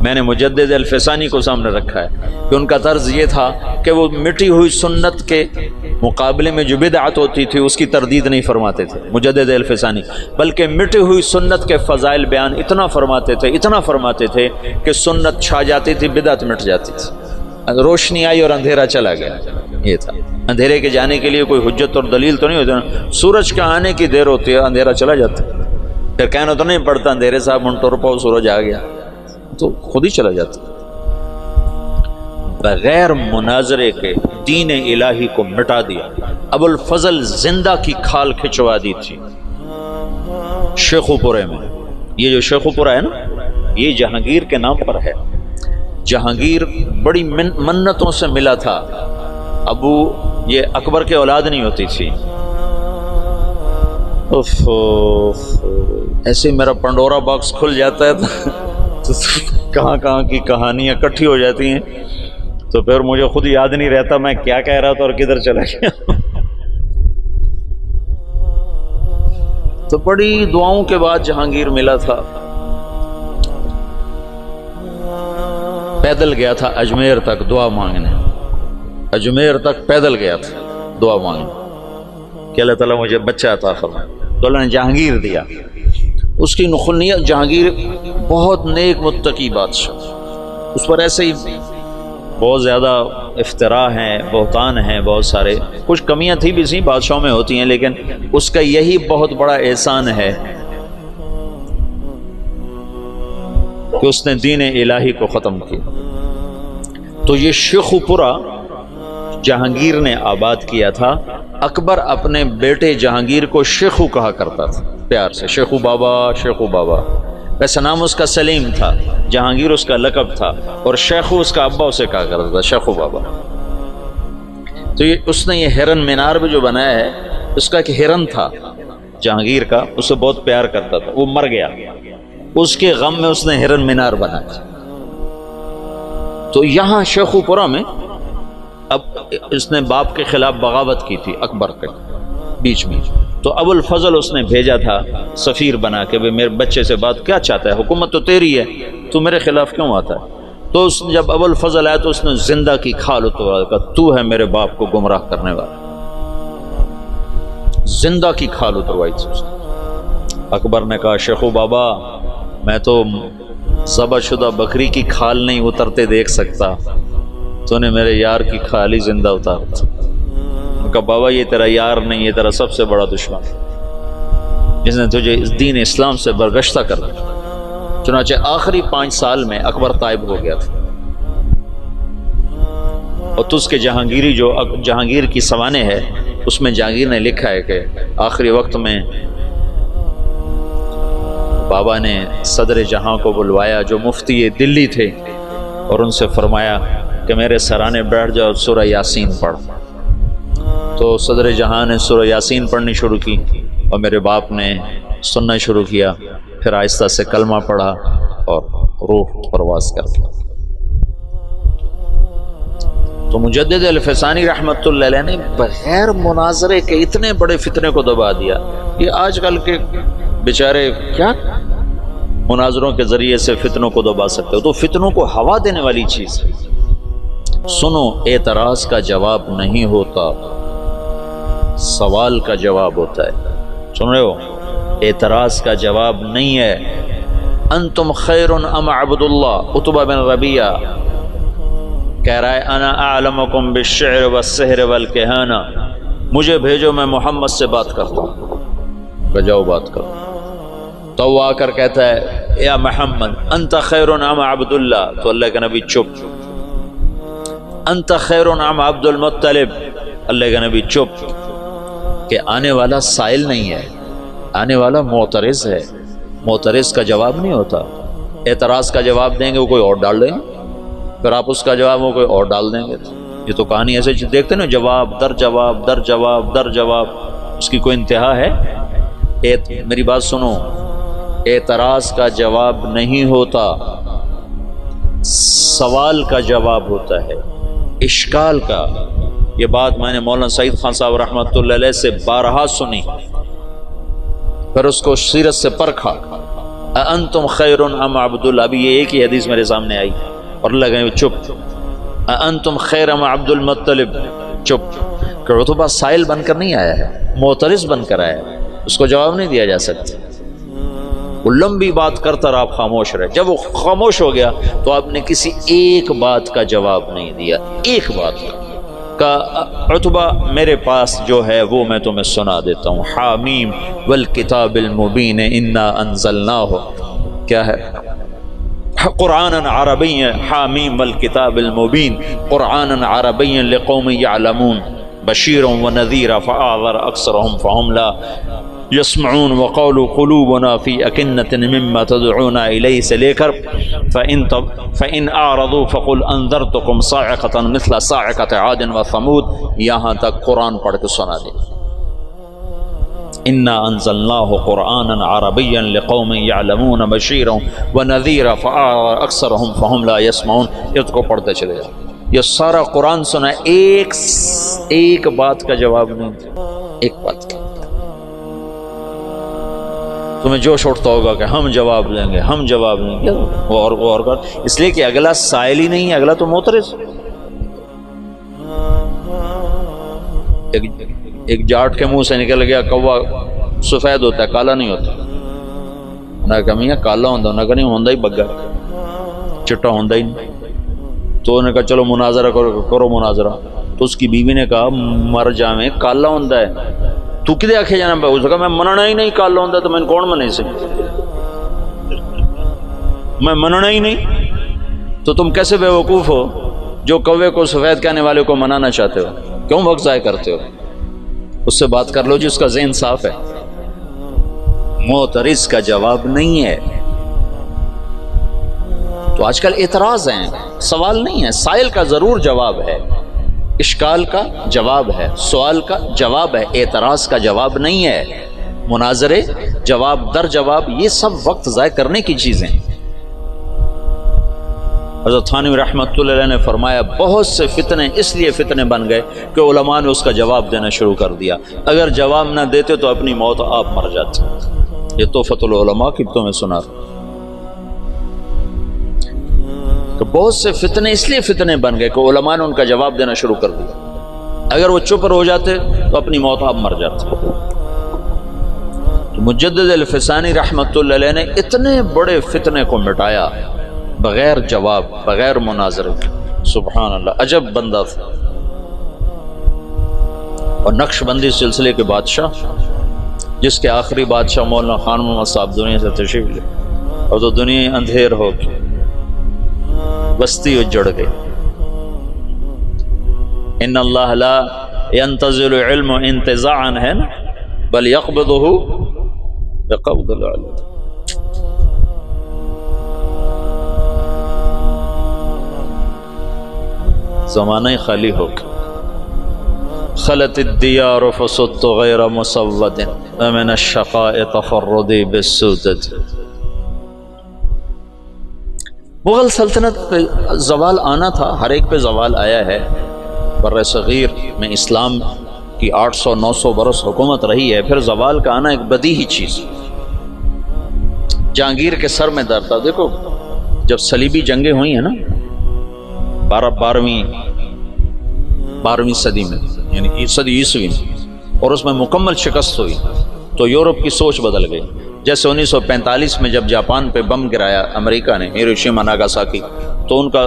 میں نے مجدد الفسانی کو سامنے رکھا ہے کہ ان کا طرز یہ تھا کہ وہ مٹی ہوئی سنت کے مقابلے میں جو بدعت ہوتی تھی اس کی تردید نہیں فرماتے تھے مجدد الفسانی، بلکہ مٹی ہوئی سنت کے فضائل بیان اتنا فرماتے تھے کہ سنت چھا جاتی تھی، بدعت مٹ جاتی تھی، روشنی آئی اور اندھیرا چلا گیا۔ یہ تھا اندھیرے کے جانے کے لیے کوئی حجت اور دلیل تو نہیں ہوتی نا، سورج کے آنے کی دیر ہوتی ہے اندھیرا چلا جاتا ہے، پھر کہنا تو نہیں پڑتا اندھیرے صاحب منٹو رپاؤ سورج آ گیا، تو خود ہی چلا جاتا۔ بغیر مناظرے کے دین الہی کو مٹا دیا۔ ابو الفضل زندہ کی کھال کھچوا دی تھی شیخو پورے میں۔ یہ جو شیخو پورہ ہے نا یہ جہانگیر کے نام پر ہے۔ جہانگیر بڑی منتوں سے ملا تھا، یہ اکبر کے اولاد نہیں ہوتی تھی۔ ایسے میرا پنڈورا باکس کھل جاتا ہے تو کہاں کی کہانیاں اکٹھی ہو جاتی ہیں، تو پھر مجھے خود یاد نہیں رہتا میں کیا کہہ رہا تھا اور کدھر چلا گیا۔ تو بڑی دعاؤں کے بعد جہانگیر ملا تھا، پیدل گیا تھا اجمیر تک دعا مانگنے، اجمیر تک پیدل گیا تھا دعا مانگنے کہ اللہ تعالیٰ مجھے بچہ عطا فرمائے، تو اللہ نے جہانگیر دیا۔ اس کی نخنیت، جہانگیر بہت نیک متقی بادشاہ، اس پر ایسے ہی بہت زیادہ افتراء ہیں، بہتان ہیں، بہت سارے، کچھ کمیاں تھی بھی سی بادشاہوں میں ہوتی ہیں، لیکن اس کا یہی بہت بڑا احسان ہے کہ اس نے دین الہی کو ختم کیا۔ تو یہ شیخو پورہ جہانگیر نے آباد کیا تھا۔ اکبر اپنے بیٹے جہانگیر کو شیخو کہا کرتا تھا پیار سے، شیخو بابا، شیخو بابا۔ ویسے نام اس کا سلیم تھا، جہانگیر اس کا لقب تھا، اور شیخو اس کا ابا اسے کہا کرتا تھا، شیخو بابا۔ تو اس نے یہ ہرن مینار بھی جو بنایا ہے، اس کا ایک ہرن تھا جہانگیر کا، اسے بہت پیار کرتا تھا، وہ مر گیا، اس کے غم میں اس نے ہرن مینار بنایا۔ تو یہاں شیخو پورہ میں اب اس نے باپ کے خلاف بغاوت کی تھی اکبر کے بیچ میں، تو ابو الفضل اس نے بھیجا تھا سفیر بنا کے، میرے بچے سے بات کیا چاہتا ہے، حکومت تو تیری ہے، تو میرے خلاف کیوں آتا ہے؟ تو جب ابو الفضل آیا تو اس نے زندہ کی کھال اتارا، کہا تو ہے میرے باپ کو گمراہ کرنے والا، زندہ کی کھال اتروائی تھی اس نے۔ اکبر نے کہا شیخو بابا میں تو ذبح شدہ بکری کی کھال نہیں اترتے دیکھ سکتا، تو نے میرے یار کی کھال ہی زندہ اتار دی۔ ان کا بابا یہ تیرا یار نہیں، یہ تیرا سب سے بڑا دشمن جس نے تجھے اس دین اسلام سے برگشتہ کر دیا۔ چنانچہ آخری 5 سال میں اکبر طائب ہو گیا تھا، اور تس کے جہانگیری جو جہانگیر کی سوانح ہے اس میں جہانگیر نے لکھا ہے کہ آخری وقت میں بابا نے صدر جہاں کو بلوایا جو مفتی دلی تھے، اور ان سے فرمایا کہ میرے سرانے بیٹھ جاؤ، سورہ یاسین پڑھ۔ تو صدر جہاں نے سورہ یاسین پڑھنی شروع کی، اور میرے باپ نے سننا شروع کیا، پھر آہستہ سے کلمہ پڑھا اور روح پرواز کر گیا۔ تو مجدد الفسانی رحمۃ اللہ علیہ نے بغیر مناظرے کے اتنے بڑے فتنے کو دبا دیا۔ یہ آج کل کے بیچارے کیا مناظروں کے ذریعے سے فتنوں کو دبا سکتے ہو؟ تو فتنوں کو ہوا دینے والی چیز ہے۔ سنو، اعتراض کا جواب نہیں ہوتا، سوال کا جواب ہوتا ہے۔ سن رہے ہو؟ اعتراض کا جواب نہیں ہے۔ انتم خیر ام عبد اللہ، عتبہ بن ربیعہ کہہ رہا ہے انا اعلمکم بالشعر والسحر والکہانہ، مجھے بھیجو میں محمد سے بات کرتا ہوں، جاؤ بات کرو۔ تو وہ آ کر کہتا ہے یا محمد انت خیر ام عبد اللہ، تو اللہ کا نبی چپ۔ انت خیر ام عبد المطلب، اللہ کا نبی چپ۔ کہ آنے والا سائل نہیں ہے، آنے والا معترض ہے، معترض کا جواب نہیں ہوتا۔ اعتراض کا جواب دیں گے وہ کوئی اور ڈال دیں گے، پھر آپ اس کا جواب وہ کوئی اور ڈال دیں گے۔ یہ تو کہانی ایسے دیکھتے نا، جواب در جواب در جواب در جواب، اس کی کوئی انتہا ہے؟ میری بات سنو، اعتراض کا جواب نہیں ہوتا، سوال کا جواب ہوتا ہے، اشکال کا۔ یہ بات میں نے مولانا سعید خان صاحب رحمۃ اللہ علیہ سے بارہا سنی، پھر اس کو سیرت سے پرکھا۔ انتم خیر ام عبد اللہ، ابھی یہ ایک ہی حدیث میرے سامنے آئی، اور اللہ کہے چپ۔ انتم خیر ام عبد المطلب، چپ۔ کہ عتبہ سائل بن کر نہیں آیا ہے، معترض بن کر آیا ہے، اس کو جواب نہیں دیا جا سکتا۔ وہ لمبی بات کرتا رہا، آپ خاموش رہے۔ جب وہ خاموش ہو گیا تو آپ نے کسی ایک بات کا جواب نہیں دیا، ایک بات کا۔ عتبہ میرے پاس جو ہے وہ میں تمہیں سنا دیتا ہوں۔ حامیم والکتاب المبین انا انزلناہ، کیا ہے؟ قرآنا عربی، حامیم والکتاب المبین قرآنا عربی لقوم یعلمون بشیرا ونذیرا فاعذر اکثرهم فهم لا یسمعون وقولوا قلوبنا فی اکنۃ مما تدعونا الیہ سے لے کر فإن اعرضوا فقل انذرتکم صاعقۃ مثل صاعقۃ عاد وثمود، یہاں تک قرآن پڑھ کے سنا دے۔ انا انزلناہ قرآنا عربیا لقوم یعلمون بشیرا ونذیرا فاعرض اکثرهم فهم لا یسمعون، اس کو پڑھتے چلے جاؤ۔ یہ سارا قرآن سنا، ایک بات کا جواب نہیں دیا، ایک بات کا۔ تمہیں جوش اٹھتا ہوگا کہ ہم جواب دیں گے، ہم جواب دیں گے، وہ اور کر، اس لیے کہ اگلا سائل ہی نہیں ہے، اگلا تو معترض۔ ایک جاٹ کے منہ سے نکل گیا کوا سفید ہوتا ہے، کالا نہیں ہوتا۔ نہ کمیاں کالا ہوتا، نہ کہ نہیں ہوتا ہی بگا، چٹا ہوتا ہی نہیں۔ تو انہوں نے کہا چلو مناظرہ کرو مناظرہ۔ تو اس کی بیوی نے کہا مر جاویں کالا ہوتا ہے، تو کدے آکھے جانا پہ؟ اس نے کہا میں مننا ہی نہیں، کالا ہوتا تو میں کون منے سے، میں مننا ہی نہیں۔ تو تم کیسے بے وقوف ہو جو کوے کو سفید کہنے والے کو منانا چاہتے ہو؟ کیوں وقت ضائع کرتے ہو؟ اس سے بات کر لو جس کا ذہن صاف ہے۔ معترض کا جواب نہیں ہے۔ تو آج کل اعتراض ہیں، سوال نہیں ہے۔ سائل کا ضرور جواب ہے، اشکال کا جواب ہے، سوال کا جواب ہے، اعتراض کا جواب نہیں ہے۔ مناظرے، جواب در جواب، یہ سب وقت ضائع کرنے کی چیزیں۔ حضرت تھانوی رحمۃ اللہ علیہ نے فرمایا بہت سے فتنے اس لیے فتنے بن گئے کہ علماء نے اس کا جواب دینا شروع کر دیا، اگر جواب نہ دیتے تو اپنی موت آپ مر جاتے۔ یہ تحفۃ العلماء کی تمہیں سنا کہ بہت سے فتنے اس لیے فتنے بن گئے کہ علماء نے ان کا جواب دینا شروع کر دیا، اگر وہ چپ ہو جاتے تو اپنی موت آپ مر جاتے۔ مجدد الفسانی رحمۃ اللہ علیہ نے اتنے بڑے فتنے کو مٹایا بغیر جواب، بغیر مناظرے. سبحان اللہ، عجب بندہ تھا. اور نقش بندی سلسلے کے بادشاہ، جس کے آخری بادشاہ مولانا خان محمد صاحب دنیا سے تشریف لے، اور تو دنیا اندھیر ہو گئی، بستی اجڑ گئی. ان اللہ لا ينتزل علم انتزاعا ہے نا، بل يقبضه بقبض العلم. زمانہ خالی ہو گیا. خلت الدیار فصدت غیر مسود ومن الشقاء تفردی بالسودد. مغل سلطنت پہ زوال آنا تھا، ہر ایک پہ زوال آیا ہے. بر صغیر میں اسلام کی 800-900 برس حکومت رہی ہے، پھر زوال کا آنا ایک بدیہی چیز. جہانگیر کے سر میں درد تھا. دیکھو جب صلیبی جنگیں ہوئی ہیں نا 12ویں صدی میں، یعنی صدی عیسوی میں، اور اس میں مکمل شکست ہوئی، تو یورپ کی سوچ بدل گئی. جیسے 1945 میں جب جاپان پہ بم گرایا امریکہ نے، ہیروشیما ناگاساکی، تو ان کا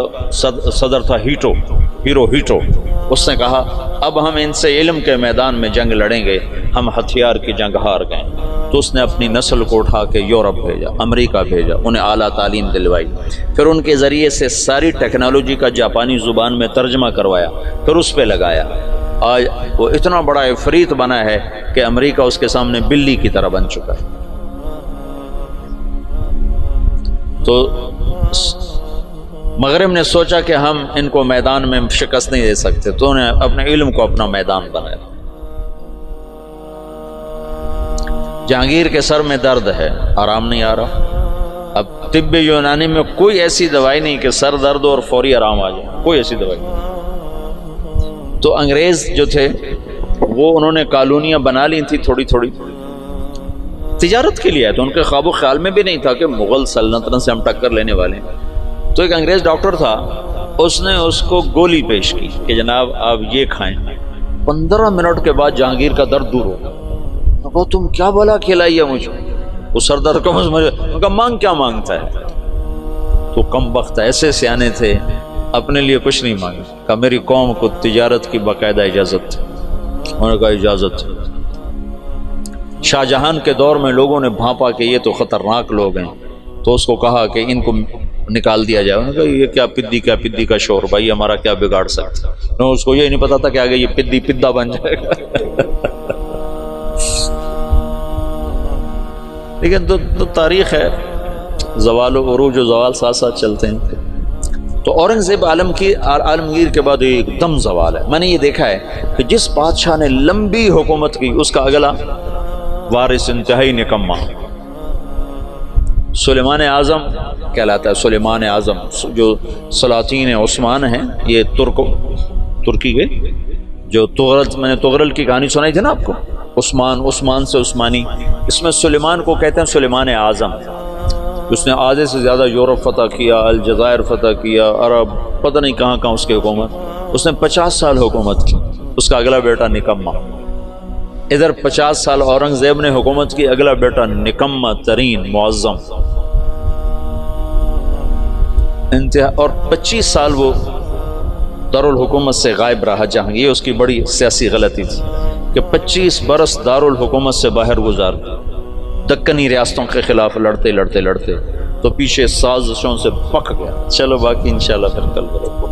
صدر تھا ہیرو ہیٹو. اس نے کہا اب ہم ان سے علم کے میدان میں جنگ لڑیں گے، ہم ہتھیار کی جنگ ہار گئے. تو اس نے اپنی نسل کو اٹھا کے یورپ بھیجا، امریکہ بھیجا، انہیں اعلیٰ تعلیم دلوائی، پھر ان کے ذریعے سے ساری ٹیکنالوجی کا جاپانی زبان میں ترجمہ کروایا، پھر اس پہ لگایا. آج وہ اتنا بڑا عفریت بنا ہے کہ امریکہ اس کے سامنے بلی کی طرح بن چکا ہے. تو مغرب نے سوچا کہ ہم ان کو میدان میں شکست نہیں دے سکتے، تو انہیں اپنے علم کو اپنا میدان بنایا. جہانگیر کے سر میں درد ہے، آرام نہیں آ رہا. اب طب یونانی میں کوئی ایسی دوائی نہیں کہ سر درد اور فوری آرام آ جائے، کوئی ایسی دوائی نہیں. تو انگریز جو تھے وہ انہوں نے کالونیاں بنا لی تھی تھوڑی تھوڑی، تجارت کے لیے. تو ان کے خواب و خیال میں بھی نہیں تھا کہ مغل سلطنت سے ہم ٹکر لینے والے ہیں. تو ایک انگریز ڈاکٹر تھا، اس نے اس کو گولی پیش کی کہ جناب آپ یہ کھائیں. 15 منٹ کے بعد جہانگیر کا درد دور ہو گیا. وہ تم کیا بلا کھلائی ہے مجھے؟ وہ سر درد کا مجھے مانگ کیا مانگتا ہے؟ تو کم وقت ایسے سیانے تھے، اپنے لیے کچھ نہیں مانگے. کہا میری قوم کو تجارت کی باقاعدہ اجازت تھی. انہوں نے کہا اجازت ہے. شاہ جہان کے دور میں لوگوں نے بھانپا کہ یہ تو خطرناک لوگ ہیں، تو اس کو کہا کہ ان کو نکال دیا جائے. انہوں نے کہا یہ کیا پدی کا شور، بھائی ہمارا کیا بگاڑ سکتا. اس کو یہ نہیں پتا تھا کہ آگے یہ پدی پدا بن جائے گا. لیکن تو تاریخ ہے، زوال و عروج و زوال ساتھ ساتھ چلتے ہیں. تو اورنگزیب عالمگیر کے بعد ایک دم زوال ہے. میں نے یہ دیکھا ہے کہ جس بادشاہ نے لمبی حکومت کی اس کا اگلا وارث انتہائی نکما. سلیمان اعظم کہلاتا ہے. سلیمان اعظم جو سلاطین عثمان ہیں، یہ ترکی کے جو میں نے تغرل کی کہانی سنائی تھی نا آپ کو، عثمان سے عثمانی، اس میں سلیمان کو کہتے ہیں سلیمان اعظم. اس نے آدھے سے زیادہ یورپ فتح کیا، الجزائر فتح کیا، عرب، پتہ نہیں کہاں کہاں اس کی حکومت. اس نے 50 سال حکومت کی. اس کا اگلا بیٹا نکما. ادھر 50 سال اورنگزیب نے حکومت کی، اگلا بیٹا نکما ترین معظم انتہا. اور 25 سال وہ دارالحکومت سے غائب رہا جہانگیر. یہ اس کی بڑی سیاسی غلطی تھی کہ 25 برس دارالحکومت سے باہر گزار، دکنی ریاستوں کے خلاف لڑتے تو پیچھے سازشوں سے پک گیا. چلو باقی انشاءاللہ پھر کل کرو.